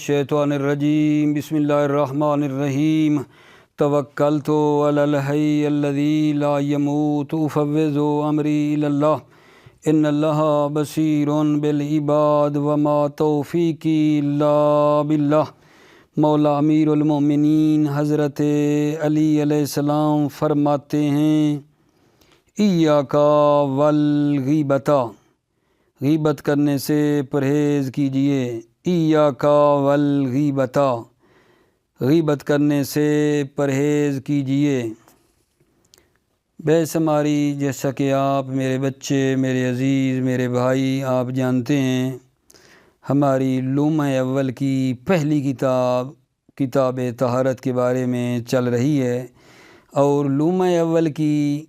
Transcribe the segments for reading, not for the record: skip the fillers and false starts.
الشیطان الرجیم بسم اللہ الرحمن الرحیم توکلت علی الحی الذی لا یموت افوض امری الی اللہ ان اللہ بصیر بالعباد وما توفیقی الا باللہ۔ مولا امیر المومنین حضرت علی علیہ السلام فرماتے ہیں ایاک والغیبۃ، غیبت کرنے سے پرہیز کیجیے۔ ایاک والغیبۃ، غیبت کرنے سے پرہیز کیجیے۔ بے شماری جیسا کہ آپ میرے بچے، میرے عزیز، میرے بھائی، آپ جانتے ہیں ہماری لومہ اول کی پہلی کتاب طہارت کے بارے میں چل رہی ہے، اور لومہ اول کی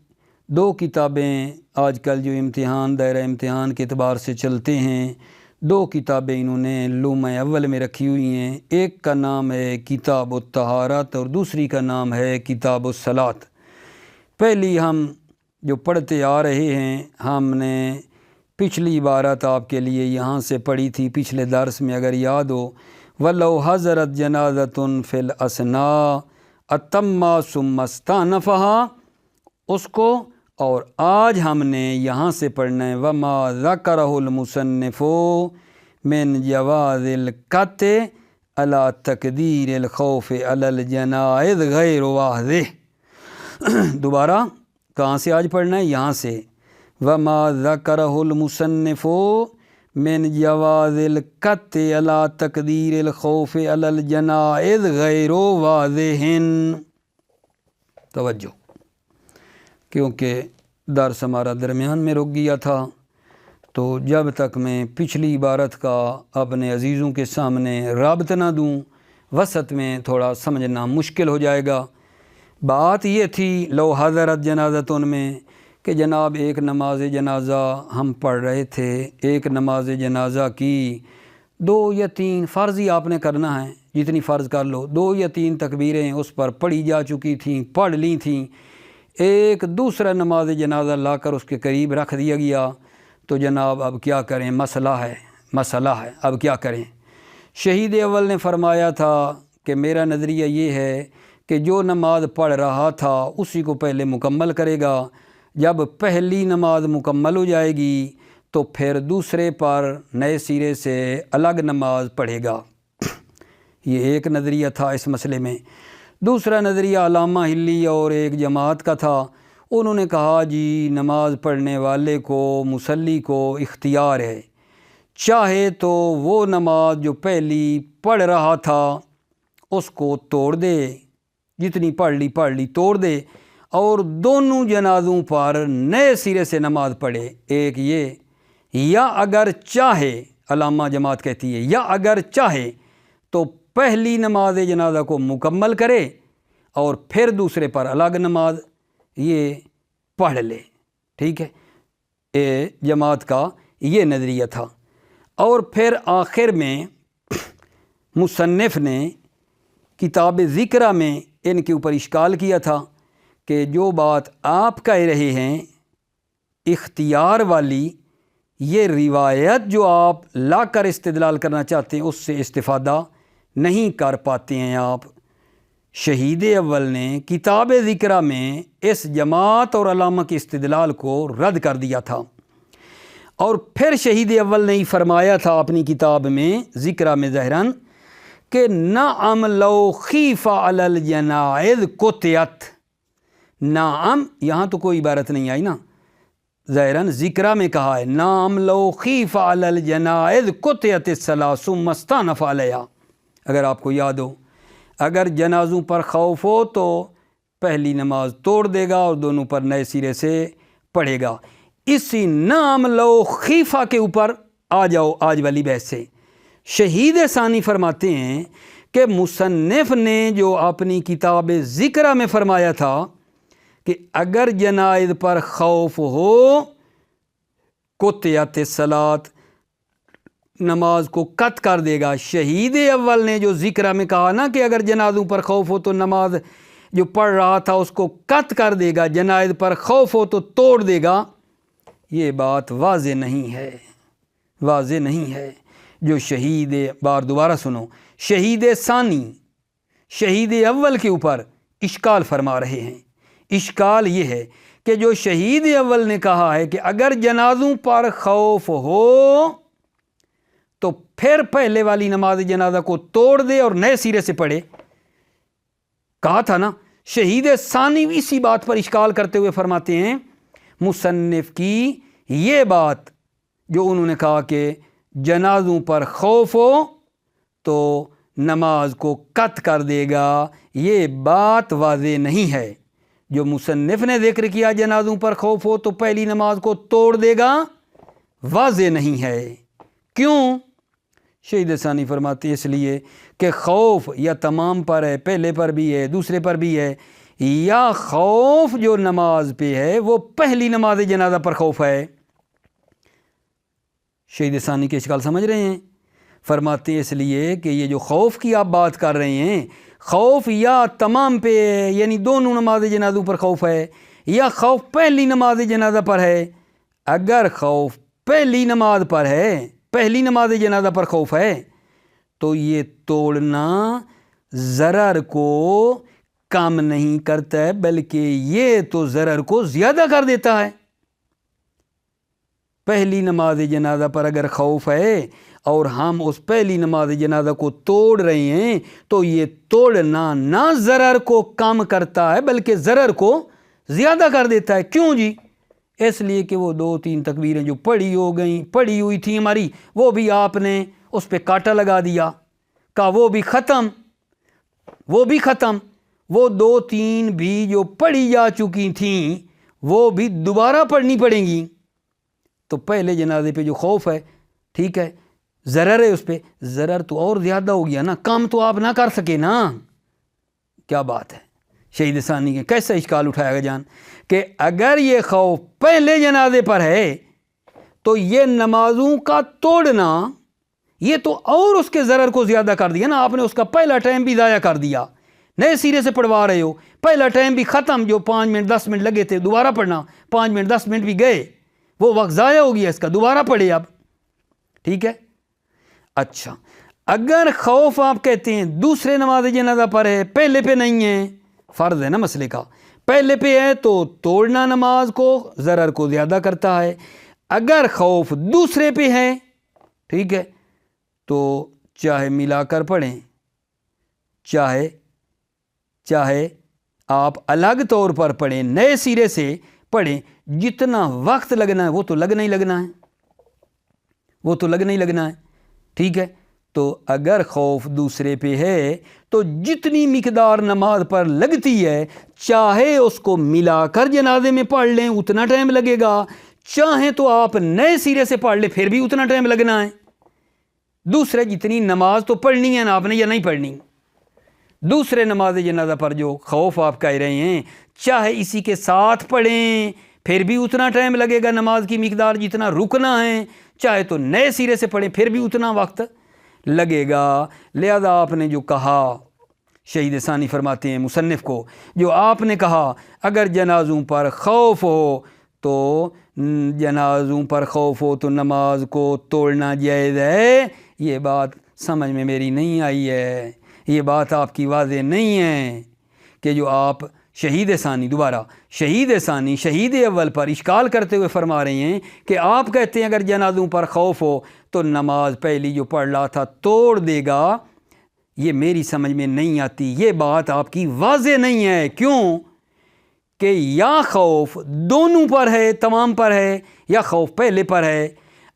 دو کتابیں آج کل جو امتحان دائرہ امتحان کے اعتبار سے چلتے ہیں، دو کتابیں انہوں نے لومہ اول میں رکھی ہوئی ہیں۔ ایک کا نام ہے کتاب الطہارت اور دوسری کا نام ہے کتاب الصلاۃ۔ پہلی ہم جو پڑھتے آ رہے ہیں، ہم نے پچھلی عبارت آپ کے لیے یہاں سے پڑھی تھی پچھلے درس میں، اگر یاد ہو، وَلَوْ حَضَرَتْ جَنَازَةٌ فِي الْأَثْنَاءِ أَتَمَّ ثُمَّ اسْتَأْنَفَهَا، اس کو، اور آج ہم نے یہاں سے پڑھنا ہے وَمَا ذَكَرَهُ الْمُصَنِّفُ مِنْ جَوَازِ الْقَطْعِ عَلَى تَقْدِيرِ الْخَوْفِ عَلَى الْجَنَائِزِ غَيْرُ وَاضِحٍ۔ دوبارہ کہاں سے آج پڑھنا ہے؟ یہاں سے وَمَا ذَكَرَهُ الْمُصَنِّفُ مِنْ جَوَازِ الْقَطْعِ عَلَى تَقْدِيرِ الْخَوْفِ عَلَى الْجَنَائِزِ غَيْرُ وَاضِحٍ۔ توجہ، کیونکہ درس ہمارا درمیان میں رک گیا تھا، تو جب تک میں پچھلی عبارت کا اپنے عزیزوں کے سامنے رابط نہ دوں، وسط میں تھوڑا سمجھنا مشکل ہو جائے گا۔ بات یہ تھی لو حضرت جنازتن میں کہ جناب ایک نماز جنازہ ہم پڑھ رہے تھے، ایک نماز جنازہ کی 2 یا 3 فرض ہی آپ نے کرنا ہے، جتنی فرض کر لو، 2 یا 3 تکبیریں اس پر پڑھی جا چکی تھیں، پڑھ لی تھیں، ایک دوسرا نماز جنازہ لا کر اس کے قریب رکھ دیا گیا، تو جناب اب کیا کریں؟ مسئلہ ہے، اب کیا کریں؟ شہید اول نے فرمایا تھا کہ میرا نظریہ یہ ہے کہ جو نماز پڑھ رہا تھا اسی کو پہلے مکمل کرے گا، جب پہلی نماز مکمل ہو جائے گی تو پھر دوسرے پر نئے سرے سے الگ نماز پڑھے گا۔ یہ ایک نظریہ تھا اس مسئلے میں۔ دوسرا نظریہ علامہ حلی اور ایک جماعت کا تھا، انہوں نے کہا جی نماز پڑھنے والے کو، مصلی کو اختیار ہے، چاہے تو وہ نماز جو پہلی پڑھ رہا تھا اس کو توڑ دے، جتنی پڑھ لی توڑ دے، اور دونوں جنازوں پر نئے سرے سے نماز پڑھے۔ ایک یہ، یا اگر چاہے، علامہ جماعت کہتی ہے، یا اگر چاہے تو پہلی نماز جنازہ کو مکمل کرے اور پھر دوسرے پر الگ نماز یہ پڑھ لے۔ ٹھیک ہے، جماعت کا یہ نظریہ تھا۔ اور پھر آخر میں مصنف نے کتاب ذکرہ میں ان کے اوپر اشکال کیا تھا کہ جو بات آپ کہہ رہے ہیں اختیار والی، یہ روایت جو آپ لا کر استدلال کرنا چاہتے ہیں اس سے استفادہ نہیں کر پاتے ہیں آپ۔ شہید اول نے کتاب ذکرہ میں اس جماعت اور علامہ کے استدلال کو رد کر دیا تھا، اور پھر شہید اول نے ہی فرمایا تھا اپنی کتاب میں ذکرہ میں ظاہراً کہ نعم لو خیف علی الجنائز قطعت۔ نعم، یہاں تو کوئی عبارت نہیں آئی نا، ظاہراً ذکرہ میں کہا ہے نعم لو خیف علی الجنائز قطعت الصلاۃ ثم استأنف علیہا۔ اگر آپ کو یاد ہو، اگر جنازوں پر خوف ہو تو پہلی نماز توڑ دے گا اور دونوں پر نئے سرے سے پڑھے گا۔ اسی نعم لو خیفہ کے اوپر آ جاؤ آج والی بحث سے۔ شہید ثانی فرماتے ہیں کہ مصنف نے جو اپنی کتاب ذکرہ میں فرمایا تھا کہ اگر جنائز پر خوف ہو قطعت الصلاۃ، نماز کو قط کر دے گا۔ شہید اول نے جو ذکرہ میں کہا نا کہ اگر جنازوں پر خوف ہو تو نماز جو پڑھ رہا تھا اس کو قط کر دے گا، جنائز پر خوف ہو تو توڑ دے گا، یہ بات واضح نہیں ہے۔ جو شہید، بار دوبارہ سنو، شہید ثانی شہید اول کے اوپر اشکال فرما رہے ہیں۔ اشکال یہ ہے کہ جو شہید اول نے کہا ہے کہ اگر جنازوں پر خوف ہو تو پھر پہلے والی نماز جنازہ کو توڑ دے اور نئے سرے سے پڑھے، کہا تھا نا۔ شہید ثانی اسی بات پر اشکال کرتے ہوئے فرماتے ہیں مصنف کی یہ بات جو انہوں نے کہا کہ جنازوں پر خوف ہو تو نماز کو قط کر دے گا، یہ بات واضح نہیں ہے۔ جو مصنف نے ذکر کیا جنازوں پر خوف ہو تو پہلی نماز کو توڑ دے گا، واضح نہیں ہے۔ کیوں؟ شہید ثانی فرماتے اس لیے کہ خوف یا تمام پر ہے، پہلے پر بھی ہے، دوسرے پر بھی ہے، یا خوف جو نماز پہ ہے وہ پہلی نماز جنازہ پر خوف ہے۔ شہید ثانی کے اشکال سمجھ رہے ہیں؟ فرماتے ہیں اس لیے کہ یہ جو خوف کی آپ بات کر رہے ہیں، خوف یا تمام پہ ہے، یعنی دونوں نماز جنازوں پر خوف ہے، یا خوف پہلی نماز جنازہ پر ہے۔ اگر خوف پہلی نماز پر ہے، پہلی نماز جنازہ پر خوف ہے، تو یہ توڑنا ضرر کو کم نہیں کرتا ہے بلکہ یہ تو ضرر کو زیادہ کر دیتا ہے۔ پہلی نماز جنازہ پر اگر خوف ہے اور ہم اس پہلی نماز جنازہ کو توڑ رہے ہیں تو یہ توڑنا نہ ضرر کو کم کرتا ہے بلکہ ضرر کو زیادہ کر دیتا ہے۔ کیوں جی؟ اس لیے کہ وہ 2-3 تکبیریں جو پڑھی ہوئی تھیں ہماری، وہ بھی آپ نے اس پہ کانٹا لگا دیا، کہا وہ بھی ختم۔ وہ 2-3 بھی جو پڑھی جا چکی تھیں وہ بھی دوبارہ پڑھنی پڑیں گی۔ تو پہلے جنازے پہ جو خوف ہے، ٹھیک ہے، ضرر ہے، اس پہ ضرر تو اور زیادہ ہو گیا نا، کم تو آپ نہ کر سکے نا۔ کیا بات ہے؟ شہید ثانی کے کیسا اشکال اٹھایا گا جان کہ اگر یہ خوف پہلے جنازے پر ہے تو یہ نمازوں کا توڑنا یہ تو اور اس کے ضرر کو زیادہ کر دیا نا۔ آپ نے اس کا پہلا ٹائم بھی ضائع کر دیا، نئے سرے سے پڑھوا رہے ہو، پہلا ٹائم بھی ختم، جو 5 منٹ 10 منٹ لگے تھے دوبارہ پڑھنا، 5 منٹ 10 منٹ بھی گئے، وہ وقت ضائع ہو گیا اس کا، دوبارہ پڑھے اب، ٹھیک ہے۔ اچھا، اگر خوف آپ کہتے ہیں دوسرے نماز جنازہ پر ہے، پہلے پہ نہیں ہے، فرض ہے نا مسئلے کا، پہلے پہ ہے تو توڑنا نماز کو ضرر کو زیادہ کرتا ہے۔ اگر خوف دوسرے پہ ہے، ٹھیک ہے، تو چاہے ملا کر پڑھیں، چاہے آپ الگ طور پر پڑھیں، نئے سرے سے پڑھیں، جتنا وقت لگنا ہے وہ تو لگنا ہی لگنا ہے، ٹھیک ہے۔ تو اگر خوف دوسرے پہ ہے تو جتنی مقدار نماز پر لگتی ہے چاہے اس کو ملا کر جنازے میں پڑھ لیں اتنا ٹائم لگے گا، چاہیں تو آپ نئے سرے سے پڑھ لیں پھر بھی اتنا ٹائم لگنا ہے۔ دوسرے جتنی نماز تو پڑھنی ہے نا آپ نے یا نہیں پڑھنی، دوسرے نماز جنازہ پر جو خوف آپ کہہ رہے ہیں چاہے اسی کے ساتھ پڑھیں پھر بھی اتنا ٹائم لگے گا، نماز کی مقدار جتنا رکنا ہے، چاہے تو نئے سرے سے پڑھیں پھر بھی اتنا وقت لگے گا۔ لہذا آپ نے جو کہا، شہید ثانی فرماتے ہیں مصنف کو، جو آپ نے کہا اگر جنازوں پر خوف ہو تو نماز کو توڑنا جائز ہے، یہ بات سمجھ میں میری نہیں آئی ہے، یہ بات آپ کی واضح نہیں ہے کہ جو آپ شہید ثانی شہید اول پر اشکال کرتے ہوئے فرما رہے ہیں کہ آپ کہتے ہیں اگر جنازوں پر خوف ہو تو نماز پہلی جو پڑھ رہا تھا توڑ دے گا، یہ میری سمجھ میں نہیں آتی، یہ بات آپ کی واضح نہیں ہے۔ کیوں کہ یا خوف دونوں پر ہے، تمام پر ہے، یا خوف پہلے پر ہے۔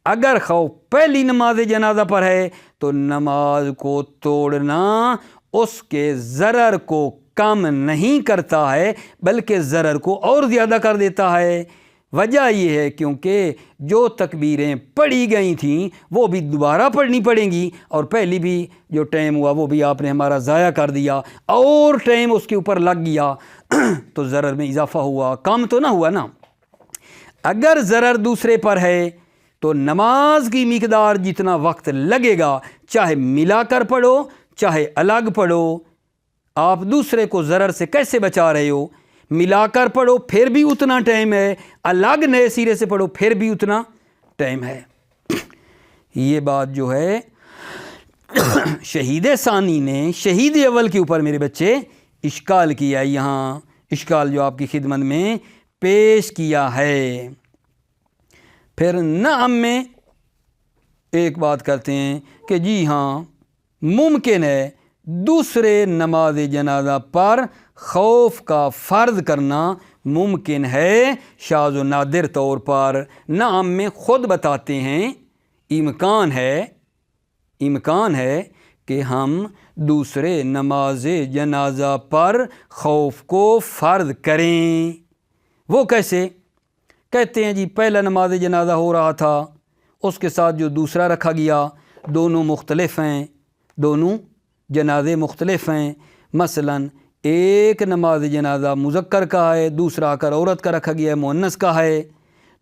اگر خوف پہلی نماز جنازہ پر ہے تو نماز کو توڑنا اس کے ضرر کو کم نہیں کرتا ہے بلکہ ضرر کو اور زیادہ کر دیتا ہے۔ وجہ یہ ہے کیونکہ جو تکبیریں پڑھی گئی تھیں وہ بھی دوبارہ پڑھنی پڑیں گی، اور پہلی بھی جو ٹائم ہوا وہ بھی آپ نے ہمارا ضائع کر دیا اور ٹائم اس کے اوپر لگ گیا تو ضرر میں اضافہ ہوا، کم تو نہ ہوا نا۔ اگر ضرر دوسرے پر ہے تو نماز کی مقدار جتنا وقت لگے گا چاہے ملا کر پڑھو چاہے الگ پڑھو، آپ دوسرے کو ضرر سے کیسے بچا رہے ہو؟ ملا کر پڑھو پھر بھی اتنا ٹائم ہے، الگ نئے سرے سے پڑھو پھر بھی اتنا ٹائم ہے۔ یہ بات جو ہے شہید ثانی نے شہید اول کے اوپر میرے بچے اشکال کیا، یہاں اشکال جو آپ کی خدمت میں پیش کیا ہے۔ پھر نعم میں ایک بات کرتے ہیں کہ جی ہاں ممکن ہے دوسرے نماز جنازہ پر خوف کا فرض کرنا ممکن ہے شاذ و نادر طور پر۔ نعم میں خود بتاتے ہیں امکان ہے کہ ہم دوسرے نماز جنازہ پر خوف کو فرض کریں۔ وہ کیسے؟ کہتے ہیں جی پہلا نماز جنازہ ہو رہا تھا، اس کے ساتھ جو دوسرا رکھا گیا، دونوں مختلف ہیں، دونوں جنازے مختلف ہیں۔ مثلا ایک نماز جنازہ مذکر کا ہے، دوسرا کر عورت کا رکھا گیا ہے، مؤنث کا ہے،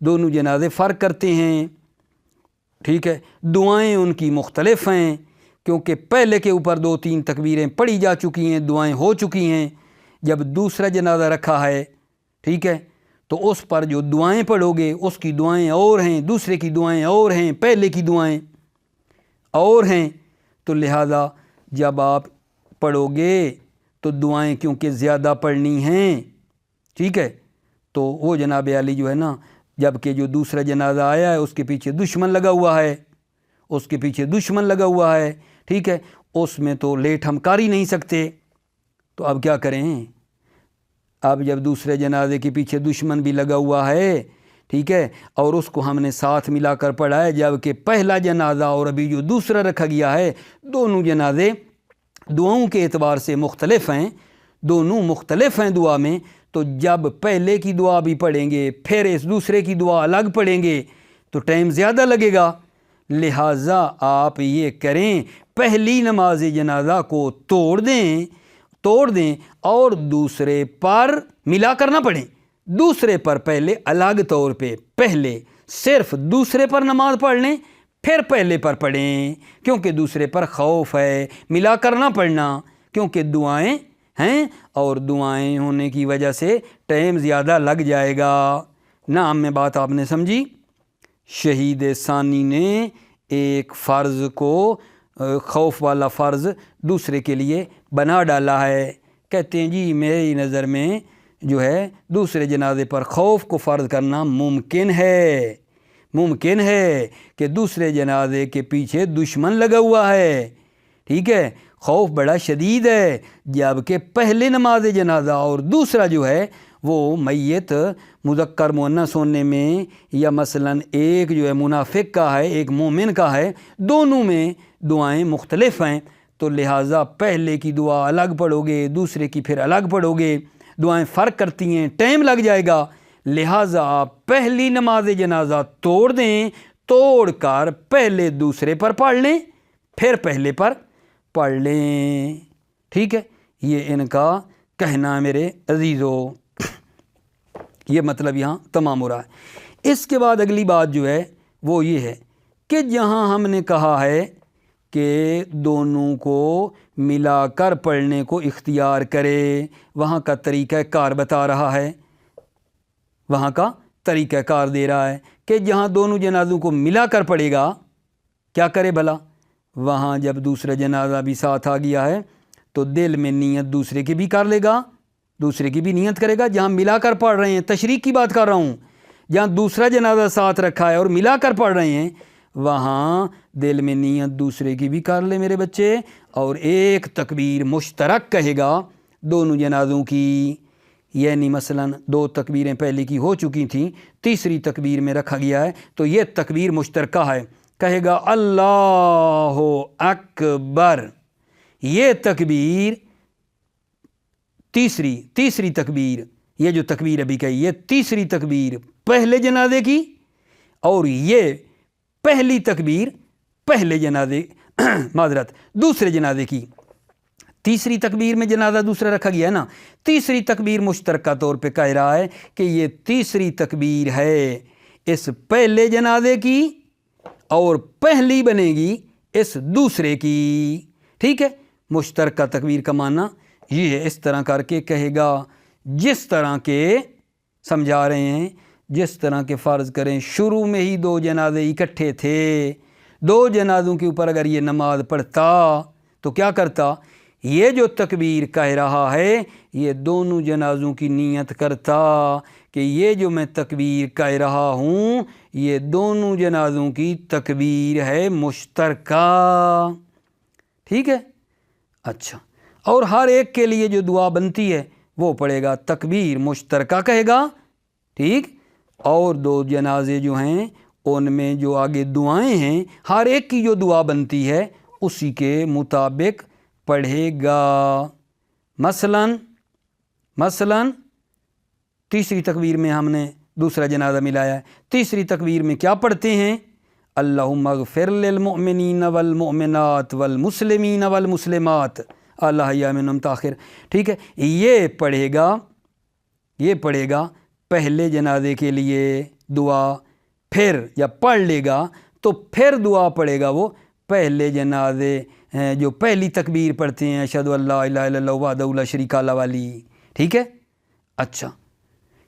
دونوں جنازے فرق کرتے ہیں، ٹھیک ہے۔ دعائیں ان کی مختلف ہیں کیونکہ پہلے کے اوپر 2-3 تکبیریں پڑھی جا چکی ہیں، دعائیں ہو چکی ہیں۔ جب دوسرا جنازہ رکھا ہے، ٹھیک ہے، تو اس پر جو دعائیں پڑھو گے اس کی دعائیں اور ہیں، دوسرے کی دعائیں اور ہیں، پہلے کی دعائیں اور ہیں، تو لہذا جب آپ پڑھو گے تو دعائیں کیونکہ زیادہ پڑھنی ہیں، ٹھیک ہے، تو وہ جناب عالی جو ہے نا، جب کہ جو دوسرا جنازہ آیا ہے اس کے پیچھے دشمن لگا ہوا ہے، ٹھیک ہے، اس میں تو لیٹ ہم کر ہی نہیں سکتے، تو اب کیا کریں؟ اب جب دوسرے جنازے کے پیچھے دشمن بھی لگا ہوا ہے، ٹھیک ہے، اور اس کو ہم نے ساتھ ملا کر پڑھا ہے، جب کہ پہلا جنازہ اور ابھی جو دوسرا رکھا گیا ہے، دونوں جنازے دعاؤں کے اعتبار سے مختلف ہیں، دونوں مختلف ہیں دعا میں، تو جب پہلے کی دعا بھی پڑھیں گے پھر اس دوسرے کی دعا الگ پڑھیں گے تو ٹائم زیادہ لگے گا۔ لہٰذا آپ یہ کریں، پہلی نماز جنازہ کو توڑ دیں اور دوسرے پر ملا کر نہ پڑھیں، دوسرے پر پہلے الگ طور پہ پہلے صرف دوسرے پر نماز پڑھ لیں پھر پہلے پر پڑھیں، کیونکہ دوسرے پر خوف ہے، ملا کر نہ پڑھنا کیونکہ دعائیں ہیں اور دعائیں ہونے کی وجہ سے ٹائم زیادہ لگ جائے گا۔ نعم میں بات آپ نے سمجھی۔ شہید ثانی نے ایک فرض کو خوف والا فرض دوسرے کے لیے بنا ڈالا ہے، کہتے ہیں جی میری نظر میں جو ہے دوسرے جنازے پر خوف کو فرض کرنا ممکن ہے کہ دوسرے جنازے کے پیچھے دشمن لگا ہوا ہے، ٹھیک ہے، خوف بڑا شدید ہے، جبکہ پہلے نماز جنازہ اور دوسرا جو ہے وہ میت مذکر مؤنث ہونے میں، یا مثلا ایک جو ہے منافق کا ہے ایک مومن کا ہے، دونوں میں دعائیں مختلف ہیں، تو لہٰذا پہلے کی دعا الگ پڑھو گے دوسرے کی پھر الگ پڑھو گے، دعائیں فرق کرتی ہیں، ٹائم لگ جائے گا، لہٰذا آپ پہلی نماز جنازہ توڑ دیں، توڑ کر پہلے دوسرے پر پڑھ لیں پھر پہلے پر پڑھ لیں، ٹھیک ہے۔ یہ ان کا کہنا ہے میرے عزیزو، یہ مطلب یہاں تمام ہو رہا ہے۔ اس کے بعد اگلی بات جو ہے وہ یہ ہے کہ جہاں ہم نے کہا ہے کہ دونوں کو ملا کر پڑھنے کو اختیار کرے، وہاں کا طریقہ کار بتا رہا ہے، وہاں کا طریقہ کار دے رہا ہے کہ جہاں دونوں جنازوں کو ملا کر پڑھے گا کیا کرے بھلا؟ وہاں جب دوسرا جنازہ بھی ساتھ آ گیا ہے تو دل میں نیت دوسرے کی بھی کر لے گا، دوسرے کی بھی نیت کرے گا۔ جہاں ملا کر پڑھ رہے ہیں، تشریق کی بات کر رہا ہوں، جہاں دوسرا جنازہ ساتھ رکھا ہے اور ملا کر پڑھ رہے ہیں، وہاں دل میں نیت دوسرے کی بھی کر لے میرے بچے، اور ایک تکبیر مشترک کہے گا دونوں جنازوں کی، یعنی مثلا 2 تکبیریں پہلے کی ہو چکی تھیں، تیسری تکبیر میں رکھا گیا ہے تو یہ تکبیر مشترکہ ہے، کہے گا اللہ اکبر، یہ تکبیر تیسری تکبیر، یہ جو تکبیر ابھی کہی یہ تیسری تکبیر پہلے جنازے کی، اور یہ پہلی تکبیر پہلے جنازے دوسرے جنازے کی۔ تیسری تکبیر میں جنازہ دوسرا رکھا گیا ہے نا، تیسری تکبیر مشترکہ طور پہ کہہ رہا ہے کہ یہ تیسری تکبیر ہے اس پہلے جنازے کی اور پہلی بنے گی اس دوسرے کی، ٹھیک ہے۔ مشترکہ تکبیر کا معنی یہ ہے، اس طرح کر کے کہے گا جس طرح کے سمجھا رہے ہیں، جس طرح کے فرض کریں شروع میں ہی 2 جنازے اکٹھے تھے، دو جنازوں کے اوپر اگر یہ نماز پڑھتا تو کیا کرتا؟ یہ جو تکبیر کہہ رہا ہے یہ دونوں جنازوں کی نیت کرتا کہ یہ جو میں تکبیر کہہ رہا ہوں یہ دونوں جنازوں کی تکبیر ہے مشترکہ، ٹھیک ہے؟ اچھا، اور ہر ایک کے لیے جو دعا بنتی ہے وہ پڑھے گا، تکبیر مشترکہ کہے گا، ٹھیک، اور دو جنازے جو ہیں ان میں جو آگے دعائیں ہیں ہر ایک کی جو دعا بنتی ہے اسی کے مطابق پڑھے گا۔ مثلاً تیسری تکبیر میں ہم نے دوسرا جنازہ ملایا ہے، تیسری تکبیر میں کیا پڑھتے ہیں؟ اللہم اغفر للمؤمنین والمؤمنات والمسلمین والمسلمات الحیاء منہم تاخر، ٹھیک ہے؟ یہ پڑھے گا پہلے جنازے کے لیے دعا، پھر یا پڑھ لے گا تو پھر دعا پڑھے گا وہ پہلے جنازے جو پہلی تکبیر پڑھتے ہیں اشہدو ان لا الہ الا اللہ وحدہ لا شریک لہ والی، ٹھیک ہے؟ اچھا،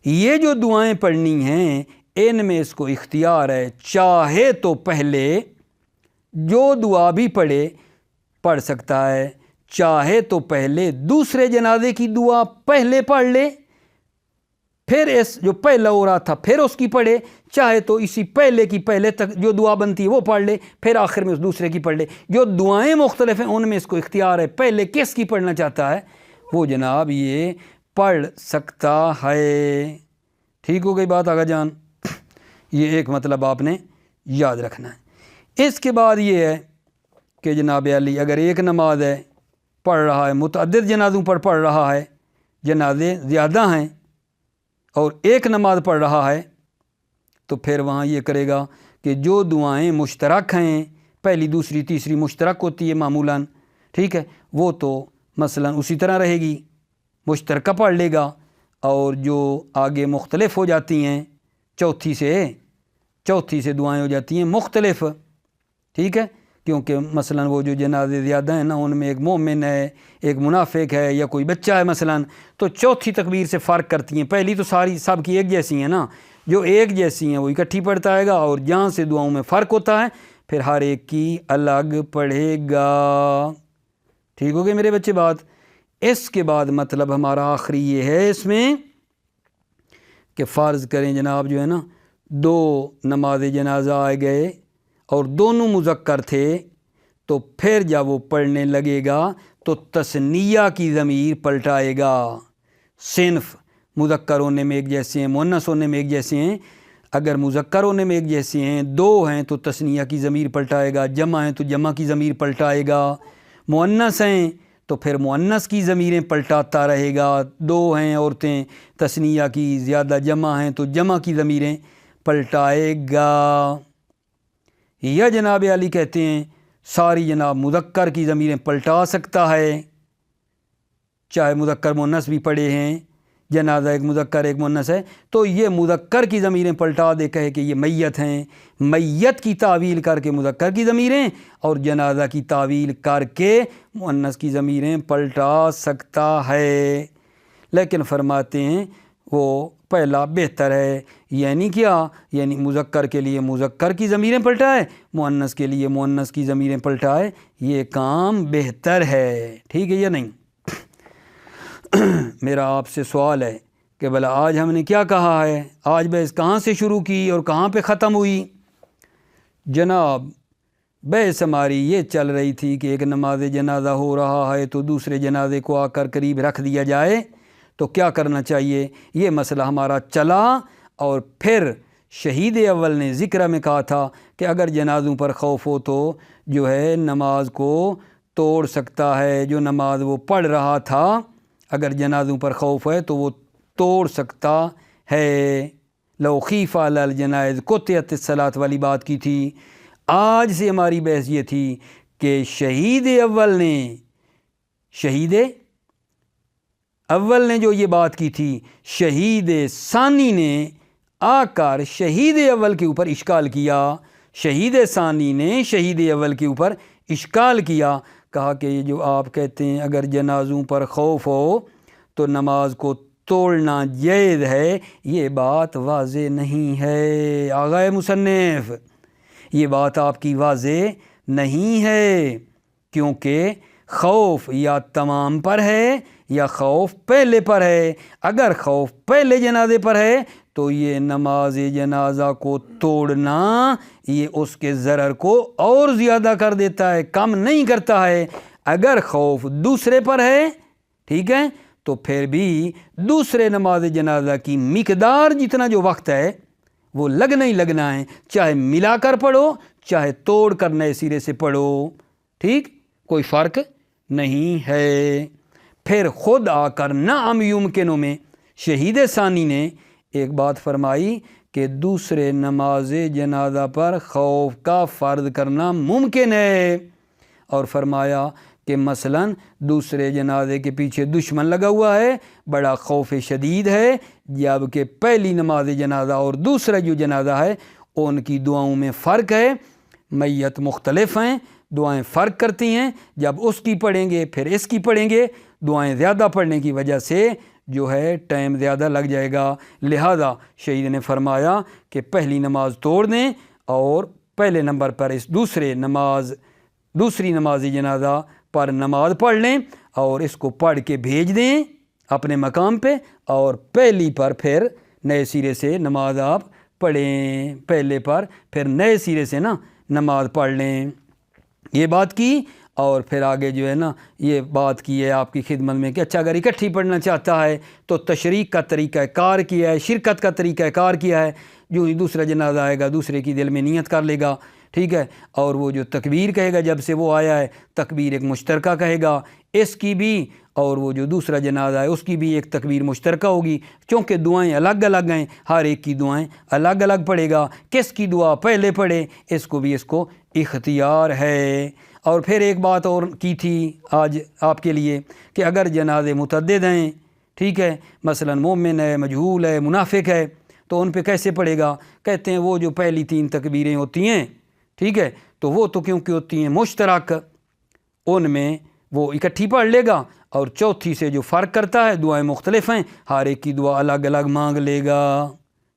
یہ جو دعائیں پڑھنی ہیں ان میں اس کو اختیار ہے، چاہے تو پہلے جو دعا بھی پڑھ سکتا ہے، چاہے تو پہلے دوسرے جنازے کی دعا پہلے پڑھ لے، پھر اس جو پہلا ہو رہا تھا پھر اس کی پڑھے، چاہے تو اسی پہلے کی پہلے تک جو دعا بنتی ہے وہ پڑھ لے، پھر آخر میں اس دوسرے کی پڑھ لے۔ جو دعائیں مختلف ہیں ان میں اس کو اختیار ہے، پہلے کس کی پڑھنا چاہتا ہے وہ جناب یہ پڑھ سکتا ہے۔ ٹھیک ہو گئی بات آگا جان؟ یہ ایک مطلب آپ نے یاد رکھنا ہے۔ اس کے بعد یہ ہے کہ جناب علی اگر ایک نماز ہے پڑھ رہا ہے، متعدد جنازوں پر پڑھ رہا ہے، جنازے زیادہ ہیں اور ایک نماز پڑھ رہا ہے تو پھر وہاں یہ کرے گا کہ جو دعائیں مشترک ہیں، پہلی دوسری تیسری مشترک ہوتی ہے معمولاً، ٹھیک ہے، وہ تو مثلاً اسی طرح رہے گی، مشترکہ پڑھ لے گا، اور جو آگے مختلف ہو جاتی ہیں چوتھی سے دعائیں ہو جاتی ہیں مختلف، ٹھیک ہے، کیونکہ مثلاً وہ جو جنازے زیادہ ہیں نا ان میں ایک مومن ہے، ایک منافق ہے، یا کوئی بچہ ہے مثلاً، تو چوتھی تکبیر سے فرق کرتی ہیں، پہلی تو سب کی ایک جیسی ہیں نا، جو ایک جیسی ہیں وہ اکٹھی پڑھتا ہے گا، اور جہاں سے دعاؤں میں فرق ہوتا ہے پھر ہر ایک کی الگ پڑھے گا۔ ٹھیک ہو گئی میرے بچے بات؟ اس کے بعد مطلب ہمارا آخری یہ ہے اس میں کہ فرض کریں جناب جو ہے نا دو نماز جنازہ آئے گئے اور دونوں مذکر تھے، تو پھر جب وہ پڑھنے لگے گا تو تثنیہ کی ضمیر پلٹائے گا، صنف مذکر ہونے میں ایک جیسے ہیں، مؤنث ہونے میں ایک جیسے ہیں، اگر مذکر ہونے میں ایک جیسے ہیں، دو ہیں تو تثنیہ کی ضمیر پلٹائے گا، جمع ہیں تو جمع کی ضمیر پلٹائے گا، مؤنث ہیں تو پھر مؤنث کی ضمیریں پلٹاتا رہے گا، دو ہیں عورتیں تثنیہ کی، زیادہ جمع ہیں تو جمع کی ضمیریں پلٹائے گا۔ یا جناب علی کہتے ہیں ساری جناب مذکر کی ضمیریں پلٹا سکتا ہے، چاہے مذکر مؤنث بھی پڑھے ہیں، جنازہ ایک مذکر ایک مؤنث ہے تو یہ مذکر کی ضمیریں پلٹا دے، کہے کہ یہ میت ہیں، میت کی تعویل کر کے مذکر کی ضمیریں اور جنازہ کی تعویل کر کے مؤنث کی ضمیریں پلٹا سکتا ہے، لیکن فرماتے ہیں وہ پہلا بہتر ہے، یعنی کیا؟ یعنی مذکر کے لیے مذکر کی ضمیریں پلٹائے، مؤنث کے لیے مؤنث کی ضمیریں پلٹائے، یہ کام بہتر ہے، ٹھیک ہے یا نہیں؟ میرا آپ سے سوال ہے کہ بھلا آج ہم نے کیا کہا ہے، آج بحث کہاں سے شروع کی اور کہاں پہ ختم ہوئی؟ جناب بحث ہماری یہ چل رہی تھی کہ ایک نماز جنازہ ہو رہا ہے تو دوسرے جنازے کو آ کر قریب رکھ دیا جائے تو کیا کرنا چاہیے، یہ مسئلہ ہمارا چلا، اور پھر شہید اول نے ذکر میں کہا تھا کہ اگر جنازوں پر خوف ہو تو جو ہے نماز کو توڑ سکتا ہے، جو نماز وہ پڑھ رہا تھا اگر جنازوں پر خوف ہے تو وہ توڑ سکتا ہے، لو خیف علی الجنائز قطعت الصلاۃ والی بات کی تھی۔ آج سے ہماری بحث یہ تھی کہ شہید اول نے جو یہ بات کی تھی، شہید ثانی نے آ کر شہید اول کے اوپر اشکال کیا، شہید ثانی نے شہید اول کے اوپر اشکال کیا، کہا کہ یہ جو آپ کہتے ہیں اگر جنازوں پر خوف ہو تو نماز کو توڑنا جائز ہے، یہ بات واضح نہیں ہے آغا مصنف، یہ بات آپ کی واضح نہیں ہے، کیونکہ خوف یا تمام پر ہے یا خوف پہلے پر ہے۔ اگر خوف پہلے جنازے پر ہے تو یہ نماز جنازہ کو توڑنا یہ اس کے ضرر کو اور زیادہ کر دیتا ہے، کم نہیں کرتا ہے۔ اگر خوف دوسرے پر ہے، ٹھیک ہے، تو پھر بھی دوسرے نماز جنازہ کی مقدار جتنا جو وقت ہے وہ لگنا ہی لگنا ہے، چاہے ملا کر پڑھو چاہے توڑ کر نئے سرے سے پڑھو، ٹھیک، کوئی فرق نہیں ہے۔ پھر خود آ کر نعم یمکنوں میں شہید ثانی نے ایک بات فرمائی کہ دوسرے نماز جنازہ پر خوف کا فرض کرنا ممکن ہے، اور فرمایا کہ مثلاً دوسرے جنازے کے پیچھے دشمن لگا ہوا ہے، بڑا خوف شدید ہے، جبکہ پہلی نماز جنازہ اور دوسرا جو جنازہ ہے ان کی دعاؤں میں فرق ہے، میت مختلف ہیں، دعائیں فرق کرتی ہیں، جب اس کی پڑھیں گے پھر اس کی پڑھیں گے، دعائیں زیادہ پڑھنے کی وجہ سے جو ہے ٹائم زیادہ لگ جائے گا، لہذا شہید نے فرمایا کہ پہلی نماز توڑ دیں اور پہلے نمبر پر اس دوسری نماز جنازہ پر نماز پڑھ لیں اور اس کو پڑھ کے بھیج دیں اپنے مقام پہ، اور پہلی پر پھر نئے سرے سے نماز آپ پڑھیں، پہلے پر پھر نئے سرے سے نماز پڑھ لیں۔ یہ بات کی، اور پھر آگے جو ہے یہ بات کی ہے آپ کی خدمت میں کہ اچھا اگر اکٹھی پڑھنا چاہتا ہے تو تشریک کا طریقہ کار کیا ہے، شرکت کا طریقہ کار کیا ہے، جو ہی دوسرا جنازہ آئے گا دوسرے کی دل میں نیت کر لے گا، ٹھیک ہے، اور وہ جو تکبیر کہے گا جب سے وہ آیا ہے تکبیر ایک مشترکہ کہے گا، اس کی بھی اور وہ جو دوسرا جنازہ ہے اس کی بھی ایک تکبیر مشترکہ ہوگی، چونکہ دعائیں الگ الگ ہیں، ہر ایک کی دعائیں الگ الگ پڑھے گا، کس کی دعا پہلے پڑھے اس کو اختیار ہے۔ اور پھر ایک بات اور کی تھی آج آپ کے لیے کہ اگر جنازے متعدد ہیں، ٹھیک ہے، مثلا مومن ہے، مجہول ہے، منافق ہے، تو ان پہ کیسے پڑھے گا؟ کہتے ہیں وہ جو پہلی 3 تکبیریں ہوتی ہیں، ٹھیک ہے، تو وہ تو کیونکہ ہوتی ہیں مشترک، ان میں وہ اکٹھی پڑھ لے گا، اور چوتھی سے جو فرق کرتا ہے دعائیں مختلف ہیں، ہر ایک کی دعا الگ الگ مانگ لے گا،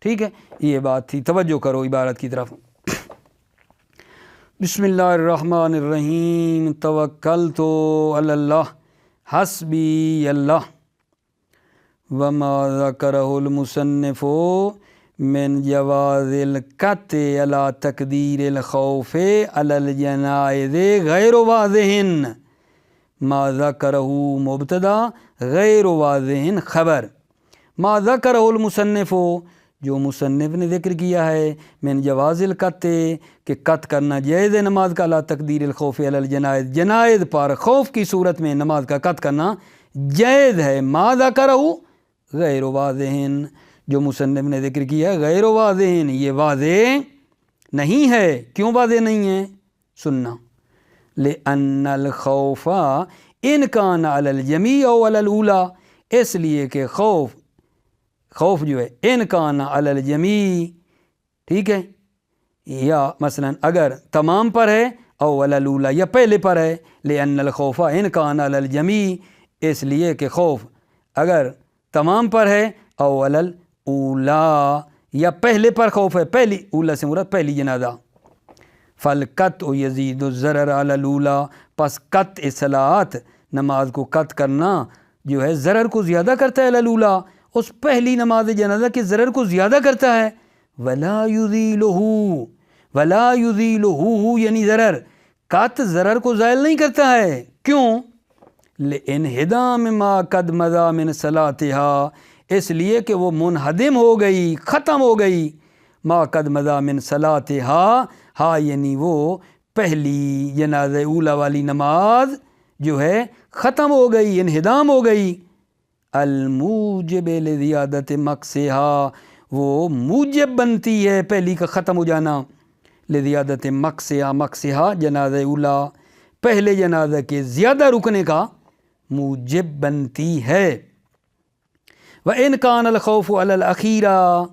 ٹھیک ہے، یہ بات تھی۔ توجہ کرو عبارت کی طرف۔ بسم اللہ الرحمن الرحیم، توکلت علی اللہ حسبی اللہ وما ذکرہ المصنف من جواز القطع علی تقدیر الخوف علی الجنائز غیر واضح، ما ذکرہ مبتدا غیر واضح خبر، ما ذکرہ المصنف جو مصنف نے ذکر کیا ہے، من جواز القطع کہ قط کرنا جائز ہے نماز کا، علی تقدیر الخوف علی الجنائز جنائز پر خوف کی صورت میں نماز کا قط کرنا جائز ہے، ما ذکرہ غیر واضح جو مصنف نے ذکر کیا ہے غیر واضح یہ واضح نہیں ہے، کیوں واضح نہیں ہے؟ سننا، لأن الخوف ان کان علی الجمیع او علی الاولی، اس لیے کہ خوف جو ہے ان کان علی الجمیع، ٹھیک ہے، یا مثلا اگر تمام پر ہے او علی الاولی یا پہلے پر ہے، لأن الخوف ان کان علی الجمیع اس لیے کہ خوف اگر تمام پر ہے او علی الاولی یا پہلے پر خوف ہے، پہلی اولی سے مراد پہلی جنازہ، فالقطع یزید الضرر علی الاولی پس قطع صلاۃ نماز کو قطع کرنا جو ہے ضرر کو زیادہ کرتا ہے، علی الاولی اس پہلی نماز جنازہ کے ضرر کو زیادہ کرتا ہے، ولا یزیلہ یعنی قطع ضرر کو زائل نہیں کرتا ہے، کیوں؟ لانہدام ما قد مضی من صلاتها اس لیے کہ وہ منہدم ہو گئی، ختم ہو گئی، ما قد مضی من صلاتها ہاں یعنی وہ پہلی جنازہ اولا والی نماز جو ہے ختم ہو گئی، انہدام ہو گئی، الموجب لزیادت مقصها وہ موجب بنتی ہے پہلی کا ختم ہو جانا، لزیادت مقصها جنازہ اولا پہلے جنازہ کے زیادہ رکنے کا موجب بنتی ہے۔ وَإِنْ كَانَ الْخَوْفُ عَلَى الْأَخِيرَةِ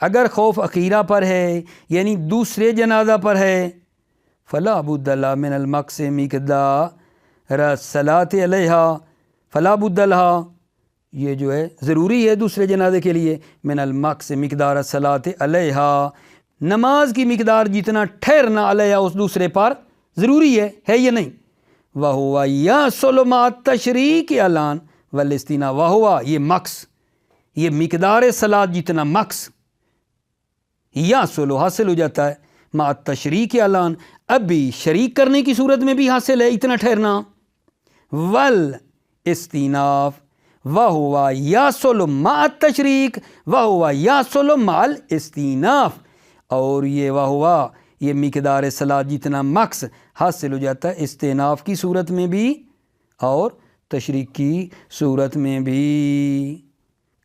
اگر خوف اخیرہ پر ہے یعنی دوسرے جنازہ پر ہے، فلا بد لها من المقص مقدار الصلاۃ علیہا فلا بد لها یہ جو ہے ضروری ہے دوسرے جنازے کے لیے، من المقص مقدار الصلاۃ علیہا نماز کی مقدار جتنا ٹھہرنا علیہ اس دوسرے پر ضروری ہے یا نہیں؟ وَهُوَ يَحْصُلُ مَعَ التَّشْرِيكِ اعلان والاستینا، وَهُوَ یہ مقص، یہ مقدار صلاۃ جتنا مقص یحصل حاصل ہو جاتا ہے مع التشریک اعلان، اب بھی شریک کرنے کی صورت میں بھی حاصل ہے اتنا ٹھہرنا، والاستیناف وَهُوَ يَحْصُلُ مَعَ التشریک وَهُوَ يَحْصُلُ مَعَ الاستیناف، اور یہ وَهُوَ یہ مقدار صلاۃ جتنا مقص حاصل ہو جاتا ہے استیناف کی صورت میں بھی اور تشریک کی صورت میں بھی۔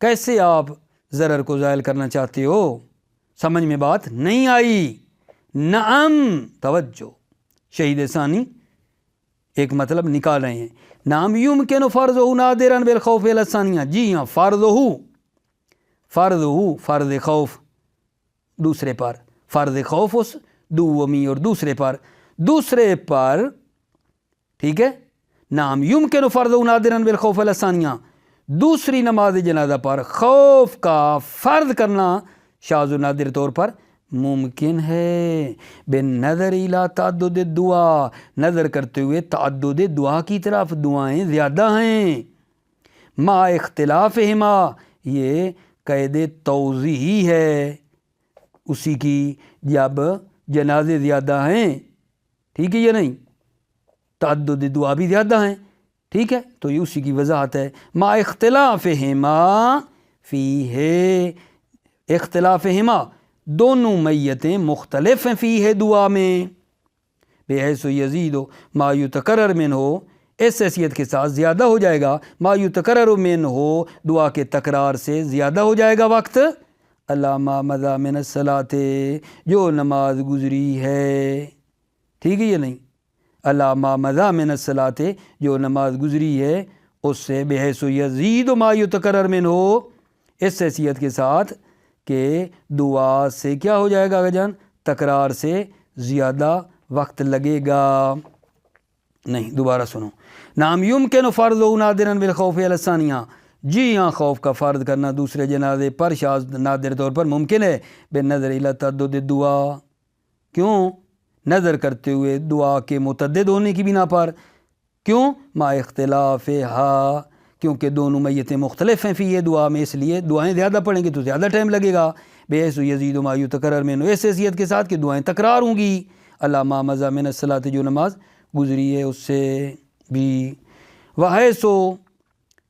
کیسے آپ ضرر کو زائل کرنا چاہتے ہو؟ سمجھ میں بات نہیں آئی؟ نعم، توجہ، شہید ثانی ایک مطلب نکال رہے ہیں۔ نعم یمکن فرضہ نادرا بالخوف علی الثانیہ، جی ہاں، فرض خوف دوسرے پر، فرض خوف اس دومی اور دوسرے پر ٹھیک ہے۔ نعم یمکن فرضہ نادرا بالخوف علی الثانیہ، دوسری نماز جنازہ پر خوف کا فرض کرنا شاذ و نادر طور پر ممکن ہے، بالنظر الی تعدد الدعاء، نظر کرتے ہوئے تعدد دعا کی طرف، دعائیں زیادہ ہیں، مع اختلافہما، یہ قید توضیحی ہے اسی کی، جب جنازے زیادہ ہیں، ٹھیک ہے یا نہیں، تعدد دعا بھی زیادہ ہیں، ٹھیک ہے، تو یہ اسی کی وضاحت ہے۔ مع اختلافہما فیہ، اختلافہما دونوں میتیں مختلف ہیں فیہ دعا میں، بحیث یزید ما یتکرر منہ، اس حیثیت کے ساتھ زیادہ ہو جائے گا، ما یتکرر منہ دعا کے تکرار سے زیادہ ہو جائے گا وقت، علامہ مضی من الصلاۃ جو نماز گزری ہے، ٹھیک ہے یا نہیں، علامہ مضی من الصلاۃ جو نماز گزری ہے اس سے، بحیث یزید ما یتکرر منہ، اس حیثیت کے ساتھ کہ دعا سے کیا ہو جائے گا جان، تکرار سے زیادہ وقت لگے گا۔ نہیں، دوبارہ سنو، نعم یمکن فرض نادرا بالخوف علی الثانیہ، جی ہاں، خوف کا فرض کرنا دوسرے جنازے پر شاذ نادر طور پر ممکن ہے، بالنظر الی تعدد الدعا، کیوں؟ نظر کرتے ہوئے دعا کے متعدد ہونے کی بنا پر، کیوں؟ مع اختلافہا، کیونکہ دونوں میتیں مختلف ہیں فی یہ دعا میں، اس لیے دعائیں زیادہ پڑھیں گے تو زیادہ ٹائم لگے گا، بحیث یزید ما یتکرر منہ، اس حیثیت کے ساتھ کہ دعائیں تکرار ہوں گی، علامہ مضی من الصلاۃ جو نماز گزری ہے اس سے بھی، وحیث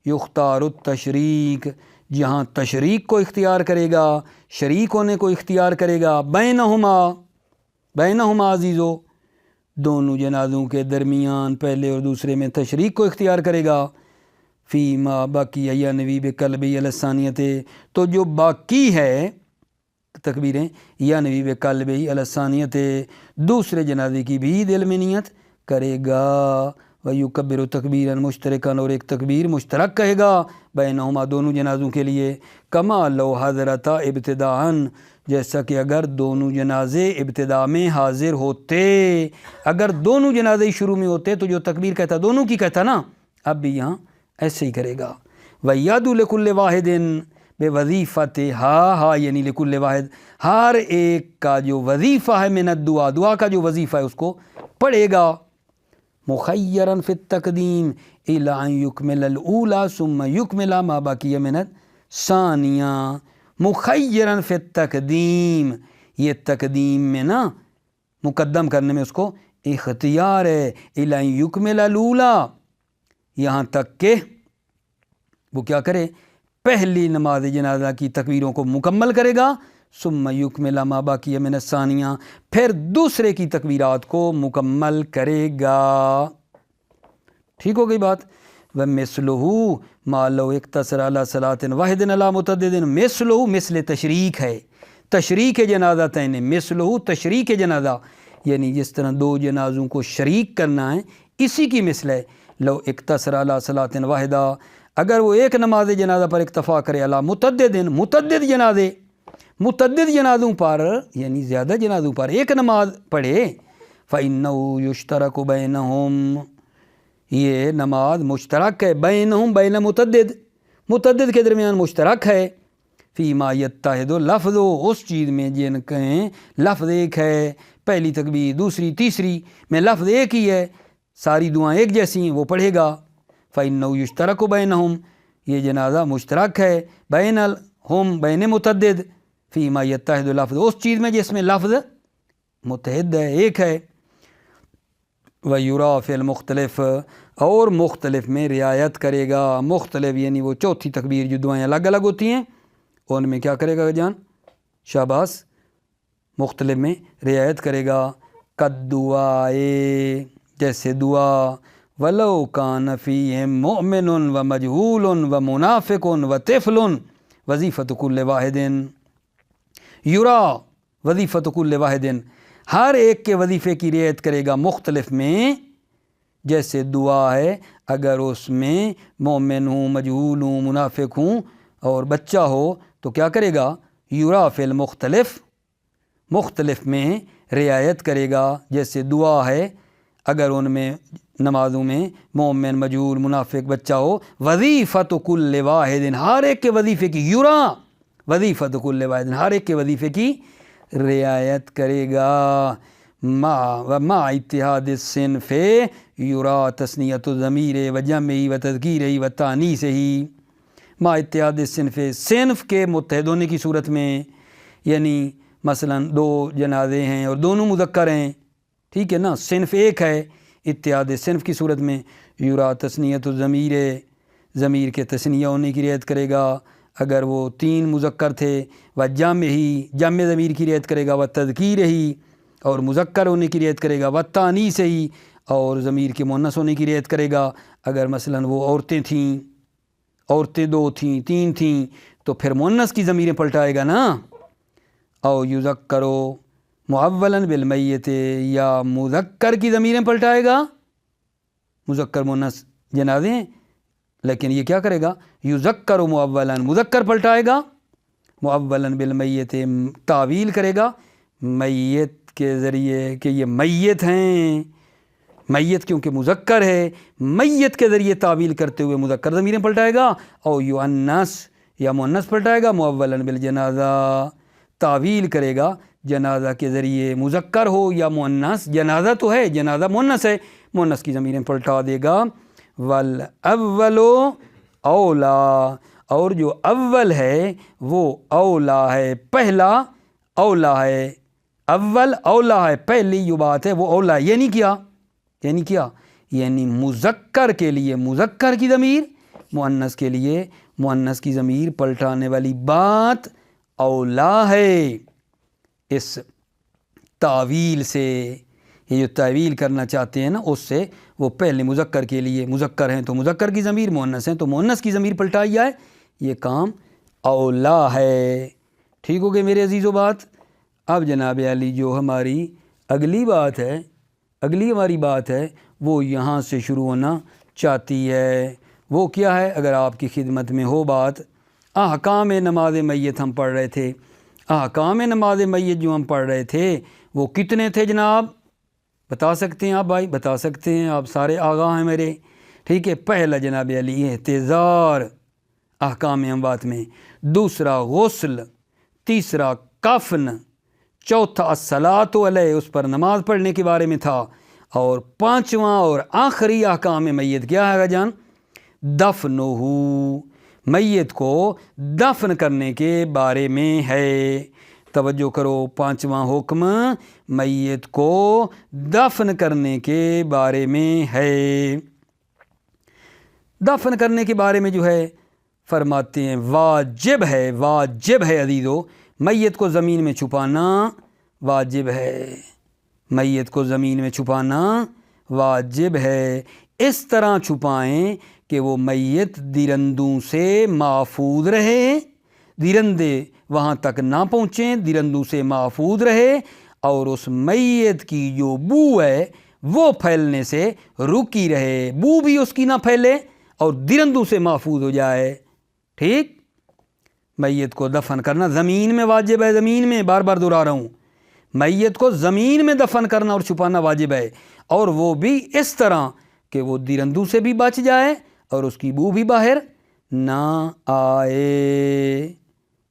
یختار التشریک، جہاں تشریک کو اختیار کرے گا، شریک ہونے کو اختیار کرے گا، بینہما عزیزو، دونوں جنازوں کے درمیان پہلے اور دوسرے میں تشریک کو اختیار کرے گا، فیما باقی ینوی بقلبی علی الثانیۃ، تو جو باقی ہے تکبیریں، ینوی بقلبی علی الثانیۃ، دوسرے جنازے کی بھی دل میں نیت کرے گا، ویکبر تکبیرا مشترکا، اور ایک تکبیر مشترک کہے گا بینہما دونوں جنازوں کے لیے، کما لو حضرتا ابتداءً، جیسا کہ اگر دونوں جنازے ابتدا میں حاضر ہوتے، اگر دونوں جنازے شروع میں ہوتے تو جو تکبیر کہتا دونوں کی کہتا نا، اب بھی یہاں ایسے ہی کرے گا، وَيَدُ لِكُلِّ وَاحِدٍ بِوَظِیفَتِهَا، یعنی لکل واحد، ہر ایک کا جو وظیفہ ہے، من الدعا، دعا کا جو وظیفہ ہے اس کو پڑھے گا، مخیراً فی التقدیم الی ان یکمل الاولی ثم یکمل ما بقی من الثانیہ، مخیراً فی التقدیم، یہ تقدیم میں نا مقدم کرنے میں اس کو اختیار ہے، الی ان یکمل الاولی، یہاں تک کہ وہ کیا کرے، پہلی نماز جنازہ کی تکبیروں کو مکمل کرے گا، ثم یکمل ما باقی من الثانیہ، پھر دوسرے کی تکبیرات کو مکمل کرے گا، ٹھیک ہو گئی بات۔ وَمِثْلُهُ مَا لَوْ اقْتَصَرَ عَلَى صَلَاةٍ وَاحِدٍ عَلَى مُتَعَدِّدٍ، مثلہ، مثل تشریک ہے، تشریک جنازہ تین، مثلہ تشریک جنازہ، یعنی جس طرح دو جنازوں کو شریک کرنا ہے اسی کی مثل ہے، لو اقتصر علی صلاۃ واحدہ، اگر وہ ایک نماز جنازہ پر اکتفا کرے، علی متعدد، متعدد جنازے، متعدد جنازوں پر، یعنی زیادہ جنازوں پر ایک نماز پڑھے، فَإِنَّهُ يُشْتَرَكُ بَيْنَهُمْ، یہ نماز مشترک ہے، بینہم، بین متعدد، متعدد کے درمیان مشترک ہے، فی ما یتحد لفظ اس چیز میں جن کہیں لفظ ایک ہے، پہلی تکبیر دوسری تیسری میں لفظ ایک ہی ہے، ساری دعائیں ایک جیسی ہیں، وہ پڑھے گا۔ فإنہ یشترک بینہم، یہ جنازہ مشترک ہے، بین الہم بین متعدد، فی ما یتحد لفظ اس چیز میں جس میں لفظ متحد ہے، ایک ہے۔ وَیُرَا فِی المختلف، اور مختلف میں رعایت کرے گا، مختلف یعنی وہ چوتھی تکبیر جو دعائیں الگ الگ ہوتی ہیں ان میں کیا کرے گا جان؟ شاباش، مختلف میں رعایت کرے گا۔ قد دعائے، جیسے دعا، ولو کان فیہم مؤمن و مجہول و منافق و طفل وظیفۃ کل واحد، یرا وظیفۃ کل واحد، ہر ایک کے وظیفے کی رعایت کرے گا مختلف میں، جیسے دعا ہے اگر اس میں مومن ہوں، مجہول ہوں، منافق ہوں اور بچہ ہو تو کیا کرے گا؟ یرا فی المختلف، مختلف میں رعایت کرے گا، جیسے دعا ہے اگر ان میں نمازوں میں مومن، مجہول، منافق، بچہ ہو، وظیفۃ کل واحد، ہر ایک کے وظیفے کی، یرا وظیفۃ کل واحد، ہر ایک کے وظیفے کی رعایت کرے گا۔ مع اتحاد الصنف، یرا تثنیۃ الضمیر و جمعہ و تذکیرہ و تانیثہ، مع اتحاد الصنف، صنف کے متحد ہونے کی صورت میں، یعنی مثلا دو جنازے ہیں اور دونوں مذکر ہیں، ٹھیک ہے نا، صنف ایک ہے، اتحاد صنف کی صورت میں یرا تثنیۃ الضمیر، ضمیر کے تثنیہ ہونے کی رعایت کرے گا اگر وہ تین مذکر تھے، و جمع ضمیر کی رعایت کرے گا، و تذکیر ہی اور مذکر ہونے کی رعایت کرے گا، و تانیث ہی اور ضمیر کے مؤنث ہونے کی رعایت کرے گا اگر مثلا وہ عورتیں تھیں، عورتیں دو تھیں، تین تھیں تو پھر مؤنث کی ضمیریں پلٹائے گا نا۔ او یذکرو معولا بالمیت، یا مذکر کی ضمیریں پلٹائے گا، مذکر مؤنث جنازے ہیں لیکن یہ کیا کرے گا؟ یذکر معولا، مذکر پلٹائے گا، معولا بالمیت، تعویل کرے گا میت کے ذریعے کہ یہ میت ہیں، میت کیونکہ مذکر ہے، میت کے ذریعے تعویل کرتے ہوئے مذکر ضمیریں پلٹائے گا، او یؤنث، یا مؤنث پلٹائے گا، معولا بالجنازہ، تعویل کرے گا جنازہ کے ذریعے، مذکر ہو یا مؤنث، جنازہ تو ہے، جنازہ مؤنث ہے، مؤنث کی ضمیریں پلٹا دے گا۔ والاول اولا، اور جو اول ہے وہ اولا ہے، پہلا اولا ہے، اول اولا ہے، پہلی جو بات ہے وہ اولا، یعنی کیا؟ یعنی مذکر کے لیے مذکر کی ضمیر، مؤنث کے لیے مؤنث کی ضمیر پلٹانے والی بات اولا ہے۔ اس تعویل سے، یہ جو تعویل کرنا چاہتے ہیں نا اس سے، وہ پہلے مذکر کے لیے، مذکر ہیں تو مذکر کی ضمیر، مؤنث ہیں تو مؤنث کی ضمیر پلٹائی جائے، یہ کام اولا ہے۔ ٹھیک ہو گئے میرے عزیزو بات؟ اب جناب علی جو ہماری اگلی بات ہے، اگلی ہماری بات ہے وہ یہاں سے شروع ہونا چاہتی ہے۔ وہ کیا ہے؟ اگر آپ کی خدمت میں ہو بات، احکام نماز میت ہم پڑھ رہے تھے، احکام نماز میت جو ہم پڑھ رہے تھے وہ کتنے تھے جناب؟ بتا سکتے ہیں آپ بھائی؟ بتا سکتے ہیں آپ، سارے آگاہ ہیں میرے، ٹھیک ہے۔ پہلا جناب علی احتضار احکام اموات میں، دوسرا غسل، تیسرا کفن، چوتھا الصلاۃ علیہ، اس پر نماز پڑھنے کے بارے میں تھا، اور پانچواں اور آخری احکام میت کیا ہے جان؟ دفنہ، میت کو دفن کرنے کے بارے میں ہے۔ توجہ کرو، پانچواں حکم میت کو دفن کرنے کے بارے میں ہے۔ دفن کرنے کے بارے میں جو ہے فرماتے ہیں واجب ہے، واجب ہے عزیزو، میت کو زمین میں چھپانا واجب ہے، میت کو زمین میں چھپانا واجب ہے۔ اس طرح چھپائیں کہ وہ میت درندوں سے محفوظ رہے، درندے وہاں تک نہ پہنچیں، درندوں سے محفوظ رہے، اور اس میت کی جو بو ہے وہ پھیلنے سے رکی رہے، بو بھی اس کی نہ پھیلے اور درندوں سے محفوظ ہو جائے۔ ٹھیک، میت کو دفن کرنا زمین میں واجب ہے، زمین میں، بار بار دہرا رہا ہوں، میت کو زمین میں دفن کرنا اور چھپانا واجب ہے، اور وہ بھی اس طرح کہ وہ درندوں سے بھی بچ جائے اور اس کی بو بھی باہر نہ آئے۔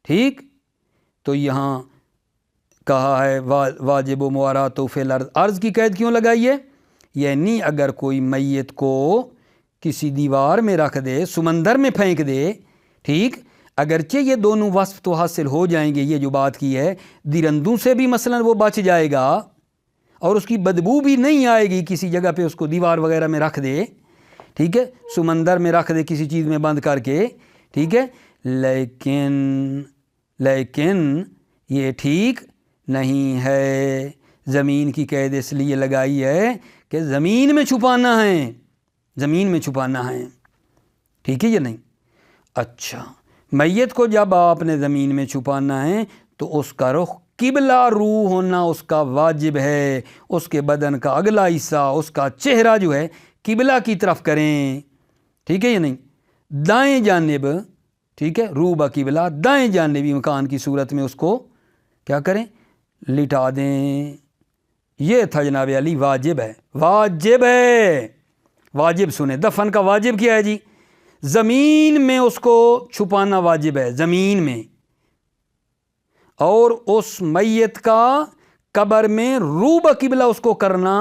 ٹھیک، تو یہاں کہا ہے واجب و موارات فی الارض، عرض کی قید کیوں لگائی ہے؟ یعنی اگر کوئی میت کو کسی دیوار میں رکھ دے، سمندر میں پھینک دے، ٹھیک، اگرچہ یہ دونوں وصف تو حاصل ہو جائیں گے، یہ جو بات کی ہے، درندوں سے بھی مثلا وہ بچ جائے گا اور اس کی بدبو بھی نہیں آئے گی کسی جگہ پہ اس کو دیوار وغیرہ میں رکھ دے، ٹھیک ہے، سمندر میں رکھ دے کسی چیز میں بند کر کے، ٹھیک ہے، لیکن یہ ٹھیک نہیں ہے۔ زمین کی قید اس لیے لگائی ہے کہ زمین میں چھپانا ہے، زمین میں چھپانا ہے، ٹھیک ہے یا نہیں؟ اچھا، میت کو جب آپ نے زمین میں چھپانا ہے تو اس کا رخ قبلہ رو ہونا اس کا واجب ہے، اس کے بدن کا اگلا حصہ، اس کا چہرہ جو ہے قبلہ کی طرف کریں، ٹھیک ہے یا نہیں؟ دائیں جانب، ٹھیک ہے، رو بقبلہ، دائیں جانبی مکان کی صورت میں اس کو کیا کریں؟ لٹا دیں۔ یہ تھا جناب علی واجب ہے، واجب ہے، واجب سنیں، دفن کا واجب کیا ہے جی؟ زمین میں اس کو چھپانا واجب ہے، زمین میں، اور اس میت کا قبر میں رو بقبلہ اس کو کرنا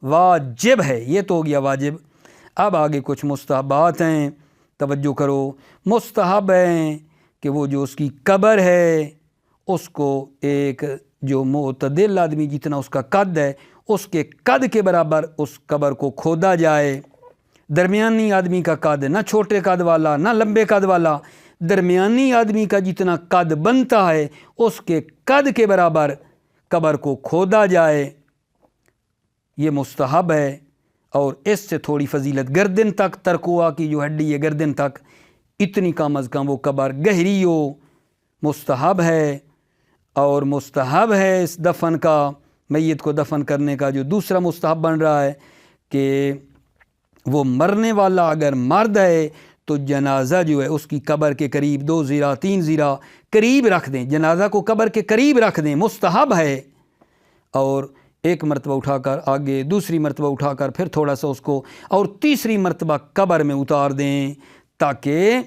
واجب ہے، یہ تو ہو گیا واجب۔ اب آگے کچھ مستحبات ہیں، توجہ کرو۔ مستحب ہیں کہ وہ جو اس کی قبر ہے اس کو ایک جو معتدل آدمی جتنا اس کا قد ہے اس کے قد کے برابر اس قبر کو کھودا جائے، درمیانی آدمی کا قد، نہ چھوٹے قد والا نہ لمبے قد والا، درمیانی آدمی کا جتنا قد بنتا ہے اس کے قد کے برابر قبر کو کھودا جائے، یہ مستحب ہے۔ اور اس سے تھوڑی فضیلت، گردن تک، ترقوہ کی جو ہڈی ہے گردن تک، اتنی کم از کم وہ قبر گہری ہو، مستحب ہے۔ اور مستحب ہے اس دفن کا، میت کو دفن کرنے کا جو دوسرا مستحب بن رہا ہے کہ وہ مرنے والا اگر مرد ہے تو جنازہ جو ہے اس کی قبر کے قریب 2 زیرہ 3 زیرہ قریب رکھ دیں، جنازہ کو قبر کے قریب رکھ دیں، مستحب ہے۔ اور ایک مرتبہ اٹھا کر آگے، دوسری مرتبہ اٹھا کر پھر تھوڑا سا اس کو، اور تیسری مرتبہ قبر میں اتار دیں، تاکہ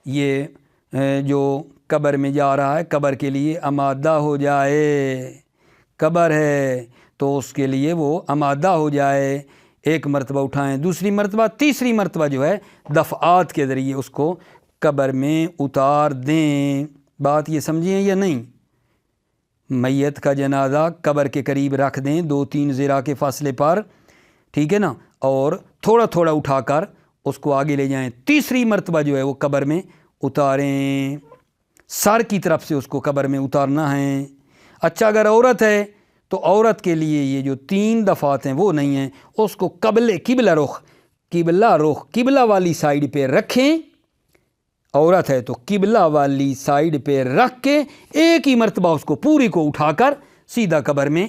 یہ جو قبر میں جا رہا ہے قبر کے لیے آمادہ ہو جائے، قبر ہے تو اس کے لیے وہ آمادہ ہو جائے۔ ایک مرتبہ اٹھائیں، دوسری مرتبہ، تیسری مرتبہ جو ہے دفعات کے ذریعے اس کو قبر میں اتار دیں۔ بات یہ سمجھیں یا نہیں؟ میت کا جنازہ قبر کے قریب رکھ دیں 2-3 زیرہ کے فاصلے پر، ٹھیک ہے نا، اور تھوڑا تھوڑا اٹھا کر اس کو آگے لے جائیں، تیسری مرتبہ جو ہے وہ قبر میں اتاریں، سر کی طرف سے اس کو قبر میں اتارنا ہے۔ اچھا، اگر عورت ہے تو عورت کے لیے یہ جو 3 دفعات ہیں وہ نہیں ہیں، اس کو قبلہ رخ، قبلہ والی سائیڈ پہ رکھیں، عورت ہے تو قبلہ والی سائیڈ پہ رکھ کے ایک ہی مرتبہ اس کو پوری کو اٹھا کر سیدھا قبر میں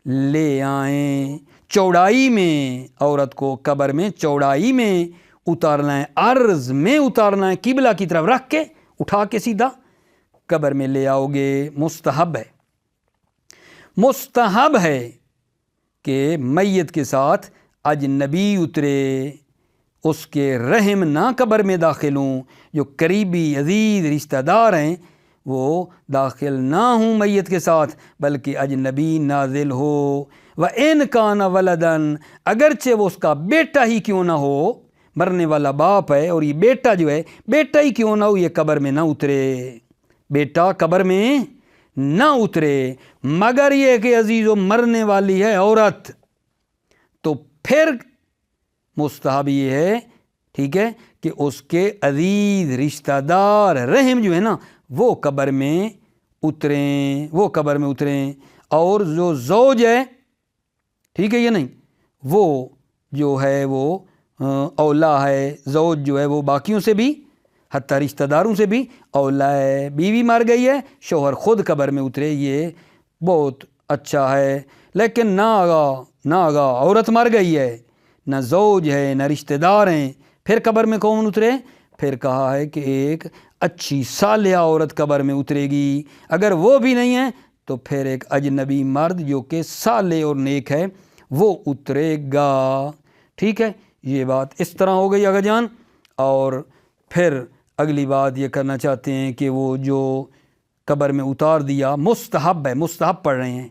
لے آئیں۔ چوڑائی میں عورت کو قبر میں چوڑائی میں اتارنا ہے، عرض میں اتارنا ہے، قبلہ کی طرف رکھ کے اٹھا کے سیدھا قبر میں لے آؤ گے، مستحب ہے۔ مستحب ہے کہ میت کے ساتھ اجنبی اترے، اس کے رحم نہ قبر میں داخل ہوں، جو قریبی عزیز رشتہ دار ہیں وہ داخل نہ ہوں میت کے ساتھ، بلکہ اجنبی نازل ہو۔ وَإِنْ كَانَ وَلَدًا، اگرچہ وہ اس کا بیٹا ہی کیوں نہ ہو، مرنے والا باپ ہے اور یہ بیٹا جو ہے، بیٹا ہی کیوں نہ ہو، یہ قبر میں نہ اترے، بیٹا قبر میں نہ اترے، مگر یہ کہ عزیزو مرنے والی ہے عورت، تو پھر مستحب یہ ہے، ٹھیک ہے، کہ اس کے عزیز رشتہ دار رحم جو ہے نا وہ قبر میں اتریں، وہ قبر میں اتریں۔ اور جو زوج ہے، ٹھیک ہے یا نہیں، وہ جو ہے وہ اولا ہے، زوج جو ہے وہ باقیوں سے بھی، حتیٰ رشتہ داروں سے بھی اولا ہے۔ بیوی مر گئی ہے، شوہر خود قبر میں اترے، یہ بہت اچھا ہے۔ لیکن نہ آگا عورت مر گئی ہے، نہ زوج ہے، نہ رشتہ دار ہیں، پھر قبر میں کون اترے؟ پھر کہا ہے کہ ایک اچھی صالحہ عورت قبر میں اترے گی، اگر وہ بھی نہیں ہے تو پھر ایک اجنبی مرد جو کہ صالح اور نیک ہے وہ اترے گا، ٹھیک ہے۔ یہ بات اس طرح ہو گئی آگا جان۔ اور پھر اگلی بات یہ کرنا چاہتے ہیں کہ وہ جو قبر میں اتار دیا. مستحب ہے, مستحب پڑھ رہے ہیں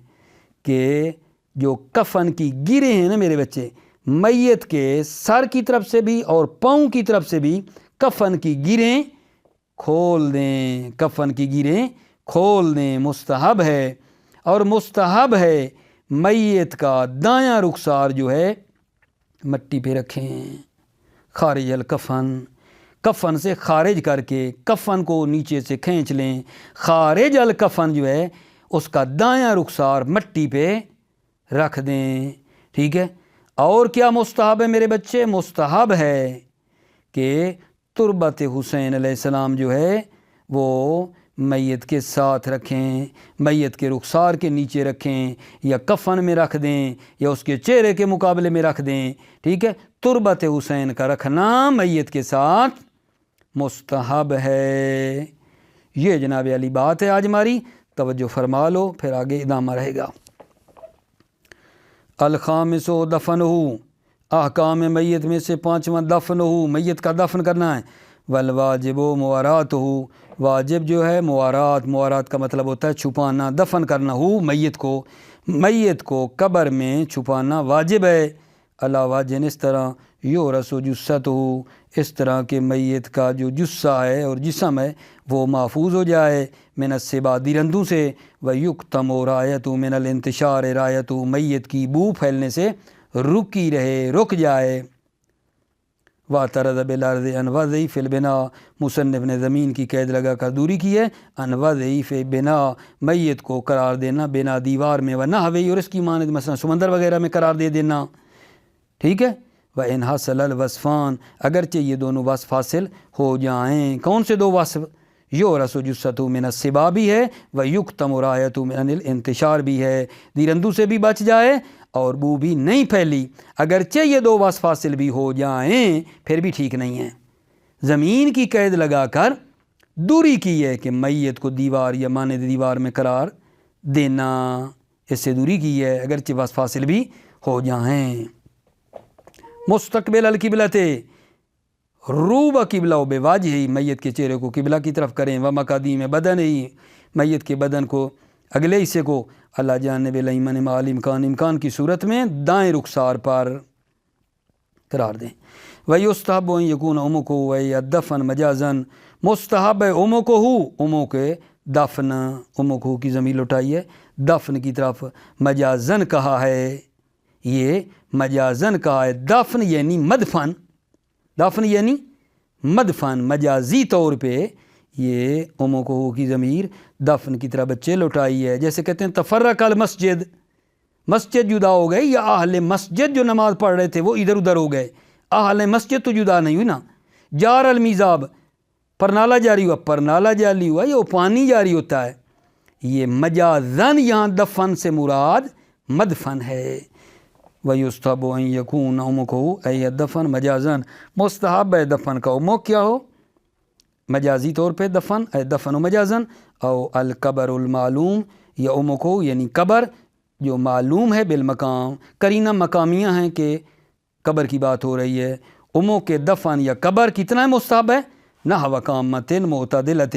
کہ جو کفن کی گریں ہیں نا میرے بچے, میت کے سر کی طرف سے بھی اور پاؤں کی طرف سے بھی کفن کی گریں کھول دیں, کفن کی گریں کھول دیں. مستحب ہے. اور مستحب ہے میت کا دایاں رخسار جو ہے مٹی پہ رکھیں, خارج الکفن, کفن سے خارج کر کے کفن کو نیچے سے کھینچ لیں. خارج الکفن جو ہے اس کا دایاں رخسار مٹی پہ رکھ دیں. ٹھیک ہے. اور کیا مستحب ہے میرے بچے؟ مستحب ہے کہ تربت حسین علیہ السلام جو ہے وہ میت کے ساتھ رکھیں, میت کے رخسار کے نیچے رکھیں, یا کفن میں رکھ دیں, یا اس کے چہرے کے مقابلے میں رکھ دیں. ٹھیک ہے. تربت حسین کا رکھنا میت کے ساتھ مستحب ہے. یہ جناب علی بات ہے آج ہماری, توجہ فرما لو, پھر آگے ادامہ رہے گا. الخامس و دفن ہو, احکام میت میں سے پانچواں دفن ہو, میت کا دفن کرنا ہے. والواجب و موارات ہو, واجب جو ہے موارات, موارات کا مطلب ہوتا ہے چھپانا, دفن کرنا. ہو میت کو قبر میں چھپانا واجب ہے. علاوہ جن اس طرح یورث و جثت ہو, اس طرح کے میت کا جو جثہ ہے اور جسم ہے وہ محفوظ ہو جائے من السبا درندوں سے. ویکتم و رایت من الانتشار, رایت میت کی بو پھیلنے سے رکی رہے, رک جائے. وَاعْتَرَضَ بِالْأَرْضِ عَنْ وَضْعِ فِي الْبِنَاءِ, مصنف نے زمین کی قید لگا کر دوری کی ہے. عَنْ وَضْعِ فِي الْبِنَاءِ, میت کو قرار دینا بنا دیوار میں, وَنَحْوِهِ, اور اس کی مانند مثلا سمندر وغیرہ میں قرار دے دینا. ٹھیک ہے. وَإِنْ حَصَلَ الْوَصْفَانِ, اگرچہ یہ دونوں وصف حاصل ہو جائیں. کون سے دو وصف؟ یورث و جثت من السبا بھی ہے, وَيُكْتَمُ رَایَتُ مِنَ الْانتِشار بھی ہے, درندوں سے بھی بچ جائے اور بو بھی نہیں پھیلی. اگرچہ یہ دو وصف حاصل بھی ہو جائیں پھر بھی ٹھیک نہیں ہے. زمین کی قید لگا کر دوری کی ہے کہ میت کو دیوار یا مانند دیوار میں قرار دینا, اس سے دوری کی ہے اگرچہ وصف حاصل بھی ہو جائیں. مستقبل القبلۃ, روبہ قبلہ و بواجہی, میت کے چہرے کو قبلہ کی طرف کریں. ومقادیم بدنہی, میت کے بدن کو اگلے حصے کو اللہ جانب الایمن مع الامکان, امکان کی صورت میں دائیں رخسار پر قرار دیں. ویستحب ان یکون عمقہ والدفن مجازا, مستحب ہے عمو کے دفن, عمقہ کی ضمیر لٹائیے, دفن کی طرف مجازن کہا ہے, یہ مجازن کہا ہے. دفن یعنی مدفن, دفن یعنی مدفن, مجازی طور پہ یہ عمقہ کی ضمیر دفن کی طرح بچے لوٹائی ہے. جیسے کہتے ہیں تفرق المسجد, مسجد جدا ہو گئی, یا اہل مسجد جو نماز پڑھ رہے تھے وہ ادھر ادھر ہو گئے, اہل مسجد تو جدا نہیں ہوئی نا. جار المیزاب, پرنالہ جاری ہوا, پرنالہ جاری ہوا, یہ پانی جاری ہوتا ہے. یہ مجازن یہاں دفن سے مراد مدفن ہے. وَيُسْتَحَبُّ أَن يَكُونَ عُمُقُهُ أي الدفن مجازن, مستحب ہے دفن کا عمق کیا ہو, مجازی طور پہ دفن, دفن و مجازن. او القبر المعلوم, یا عمقہ یعنی قبر جو معلوم ہے بالمقام, قرینہ مقامیہ ہیں کہ قبر کی بات ہو رہی ہے. عمق دفن یا قبر کتنا مستحب ہے؟ نحو قامت معتدلۃ,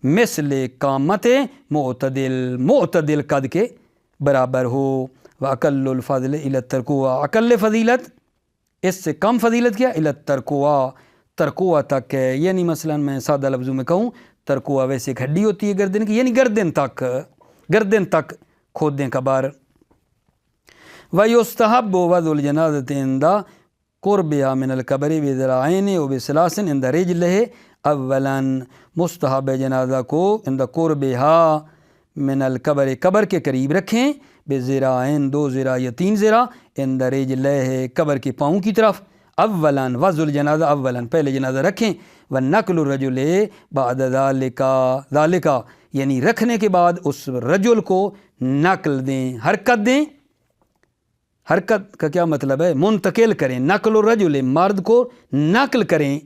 مثل قامت معتدل, معتدل قد کے برابر ہو. وَأَقَلُّ الْفَضْلِ إِلَى التَّرْقُوَى, اقل فضیلت اس سے کم فضیلت کیا؟ إِلَى التَّرْقُوَى, ترقوہ تک ہے. یعنی مثلا میں سادہ لفظوں میں کہوں, ترقوہ ویسے ایک ہڈی ہوتی ہے گردن کی, یعنی گردن تک کھودیں قبر. وَيُسْتَحَبُّ وَضْعُ الْجَنَازَةِ عِنْدَ قُرْبِهَا مِنَ الْقَبْرِ بِذِرَاعَيْنِ وَبِثَلَاثٍ عِنْدَ رِجْلِهِ اولاً, مستحب جنازہ کو عند قربها من القبر, قبر کے قریب رکھیں, بذراعین, 2 ذرا یا 3 ذرا, عند رجلہ, قبر کے پاؤں کی طرف. اولاً وضع الجنازہ, اولاً پہلے جنازہ رکھیں. ونقل الرجل بعد ذالک, یعنی رکھنے کے بعد اس رجل کو نقل دیں, حرکت دیں. حرکت کا کیا مطلب ہے؟ منتقل کریں. نقل الرجل, مرد کو نقل کریں.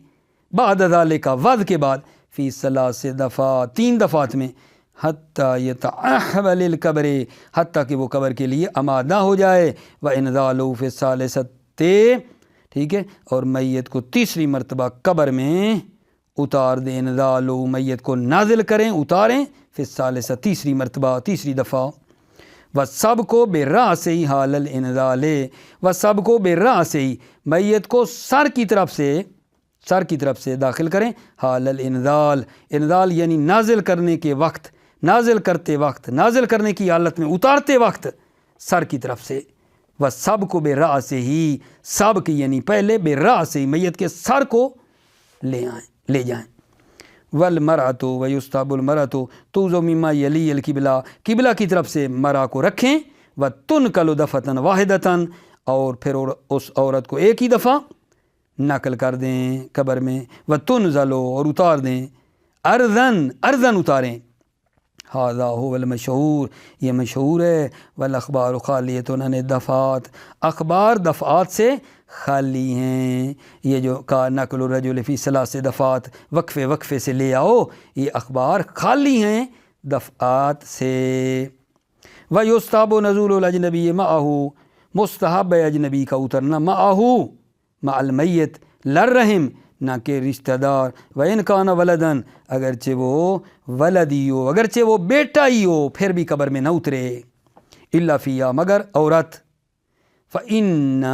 بعد ذالک, وضع کے بعد, فی 3 دفعات, 3 دفعات میں. حتیٰ یتأہل للقبر, حتیٰ کہ وہ قبر کے لیے آمادہ ہو جائے. وَإِنْزَالُهُ فِي الثَّالِثَةِ, ٹھیک ہے, اور میت کو تیسری مرتبہ قبر میں اتار دیں. انزالو, میت کو نازل کریں, اتاریں. فی الثالثہ تیسری مرتبہ تیسری دفعہ و سب کو بے راہ سے ہی حال الانزال و سب کو بے راہ سے ہی میت کو سر کی طرف سے داخل کریں حال الانزال انزال یعنی نازل کرنے کے وقت نازل کرتے وقت نازل کرنے کی حالت میں اتارتے وقت سر کی طرف سے و سب کو بے راہ سے ہی سب کی یعنی پہلے بے راہ سے ہی میت کے سر کو لے جائیں والمرأۃ ویستحب المرأۃ توضع مما یلی القبلہ قبلہ کی طرف سے مرا کو رکھیں وتنقل دفعۃ واحدۃ اور پھر اس عورت کو ایک ہی دفعہ نقل کر دیں قبر میں وتنزل اور اتار دیں ارضاً اتاریں ھذا هو المشہور یہ مشہور ہے والاخبار خالیۃ عن الدفعات اخبار دفعات سے خالی ہیں یہ جو کا نقل الرجل فی ثلاث دفعات وقفے سے لے آؤ یہ اخبار خالی ہیں دفعات سے ویستحب نزول الاجنبی معہ مستحب اجنبی کا اترنا معہ مع المیت للرحم نہ کہ رشتہ دار وَإِنْ كَانَ وَلَدًا اگرچہ وہ ولد ہی ہو اگرچہ وہ بیٹا ہی ہو پھر بھی قبر میں نہ اترے الا فیہا مگر عورت فَإِنَّ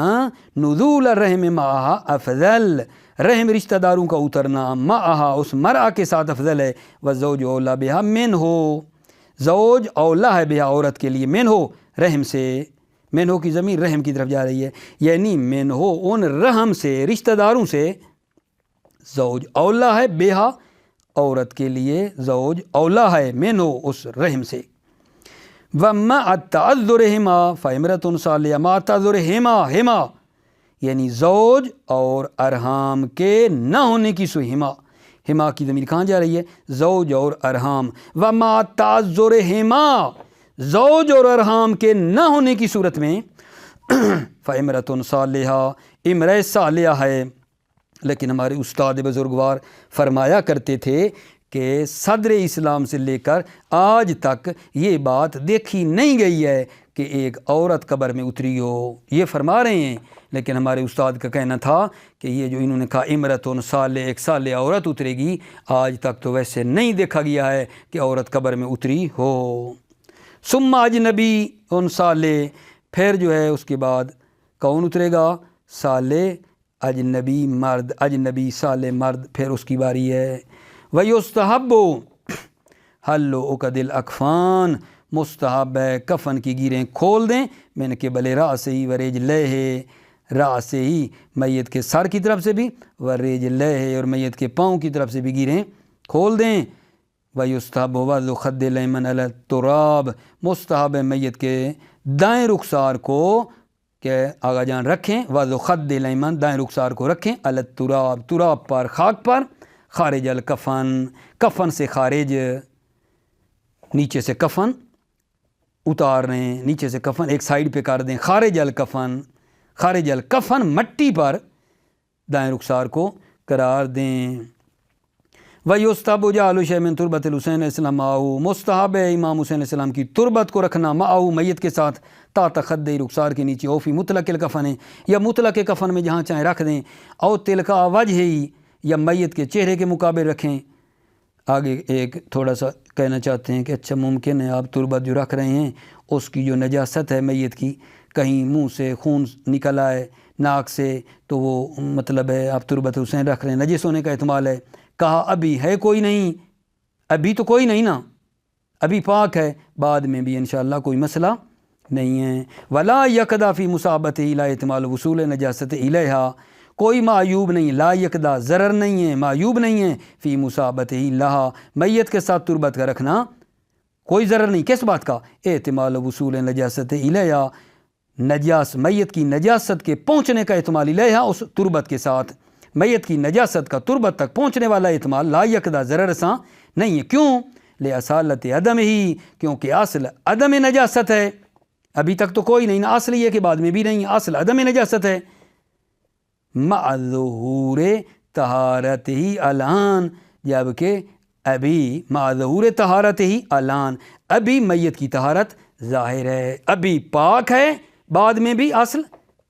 نُزُولَ الرَّحِمِ مَعَهَا افضل رحم رشتہ داروں کا اترنا معها اس مرأة کے ساتھ افضل ہے وَالزَّوْجُ أَوْلَى بِهَا مِنْهُ زوج اولا ہے بها عورت کے لیے منہو رحم سے منہو کی ضمیر رحم کی طرف جا رہی ہے یعنی منہو ان رحم سے رشتہ داروں سے زوج اولا ہے بہا عورت کے لیے زوج اولا ہے منہو اس رحم سے وَمَعَ تَعَذُّرِهِمَا فَإِمْرَةٌ صَالِحَةٌ مَعَ تَعَذُّرِهِمَا یعنی زوج اور ارحام کے نہ ہونے کی ہما کی ضمیر کہاں جا رہی ہے زوج اور ارحام وَمَعَ تَعَذُّرِهِمَا زوج اور ارحام کے نہ ہونے کی صورت میں فَإِمْرَةٌ صَالِحَةٌ امرأ صالحہ ہے لیکن ہمارے استاد بزرگوار فرمایا کرتے تھے کہ صدر اسلام سے لے کر آج تک یہ بات دیکھی نہیں گئی ہے کہ ایک عورت قبر میں اتری ہو یہ فرما رہے ہیں لیکن ہمارے استاد کا کہنا تھا کہ یہ جو انہوں نے کہا امرتن صالح ایک صالح عورت اترے گی آج تک تو ویسے نہیں دیکھا گیا ہے کہ عورت قبر میں اتری ہو ثم اجنبی ان صالح پھر جو ہے اس کے بعد کون اترے گا صالح اجنبی مرد اجنبی صالح مرد پھر اس کی باری ہے وَيُسْتَحَبُّ حَلُّ عُقَدِ الْأَكْفَانِ مستحب ہے کفن کی گیریں کھول دیں من قبل رأسہ وَرِجْلَیہِ راہ سے ہی میت کے سر کی طرف سے بھی وَرِجْلَیہِ اور میت کے پاؤں کی طرف سے بھی گیریں کھول دیں وَيُسْتَحَبُّ وَضْعُ خَدِّ الْأَيْمَنِ عَلَى التُّرَابِ مستحب ہے میت کے دائیں رخسار کو کہ آغا جان رکھیں وضع خد الایمن دائیں رخسار کو رکھیں علی التراب تراب پر خاک پر خارج الکفن کفن سے خارج نیچے سے کفن اتار رہے ہیں نیچے سے کفن ایک سائیڈ پہ کر دیں خارج الکفن مٹی پر دائیں رخسار کو قرار دیں وَيُسْتَحَبُّ جَعْلُ شَيْءٍ مِّن تُرْبَةِ الْحُسَيْنِ علیہ السلام مَعَهُ مستحب ہے امام حسین علیہ السلام کی تربت کو رکھنا معه میت کے ساتھ تحت خد رخسار کے نیچے او فی مطلق الکفن ہے یا مطلق کفن میں جہاں چاہیں رکھ دیں او تلقاء وجہ ہی یا میت کے چہرے کے مقابل رکھیں آگے ایک تھوڑا سا کہنا چاہتے ہیں کہ اچھا ممکن ہے آپ تربت جو رکھ رہے ہیں اس کی جو نجاست ہے میت کی کہیں منہ سے خون نکل آئے ناک سے تو وہ مطلب ہے آپ تربت حسین رکھ رہے ہیں نجس ہونے کا احتمال ہے کہا ابھی ہے کوئی نہیں ابھی تو کوئی نہیں نا ابھی پاک ہے بعد میں بھی انشاءاللہ کوئی مسئلہ نہیں ہے ولا یقدا فی مصابت الی احتمال وصول نجاست الیہا کوئی معیوب نہیں لا یقدا ضرر نہیں ہے معیوب نہیں ہے فی مصابت لہا میت کے ساتھ تربت کا رکھنا کوئی ضرر نہیں کس بات کا احتمال وصول نجاست الیہا نجاس میت کی نجاست کے پہنچنے کا احتمال الیہا اس تربت کے ساتھ میت کی نجاست کا تربت تک پہنچنے والا احتمال لا یقدا ضرر سا نہیں ہے کیوں لِأَصَالَةِ عدم ہی کیونکہ اصل عدم نجاست ہے ابھی تک تو کوئی نہیں نا اصل یہ کہ بعد میں بھی نہیں اصل عدم نجاست ہے مع ظہور طہارت ہی الان جبکہ ابھی مع ظہور طہارت ہی الان ابھی میت کی طہارت ظاہر ہے ابھی پاک ہے بعد میں بھی اصل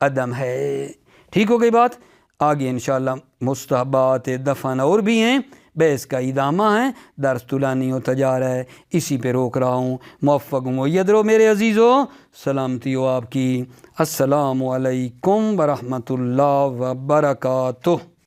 عدم ہے ٹھیک ہو گئی بات آگے انشاءاللہ مستحبات دفن اور بھی ہیں بحث کا ادامہ ہے، درس طولانی نہیں ہوتا جا رہا ہے، اسی پہ روک رہا ہوں۔ موفق و مید رہو میرے عزیزو، سلامتی ہو آپ کی۔ السلام علیکم ورحمۃ اللہ وبرکاتہ۔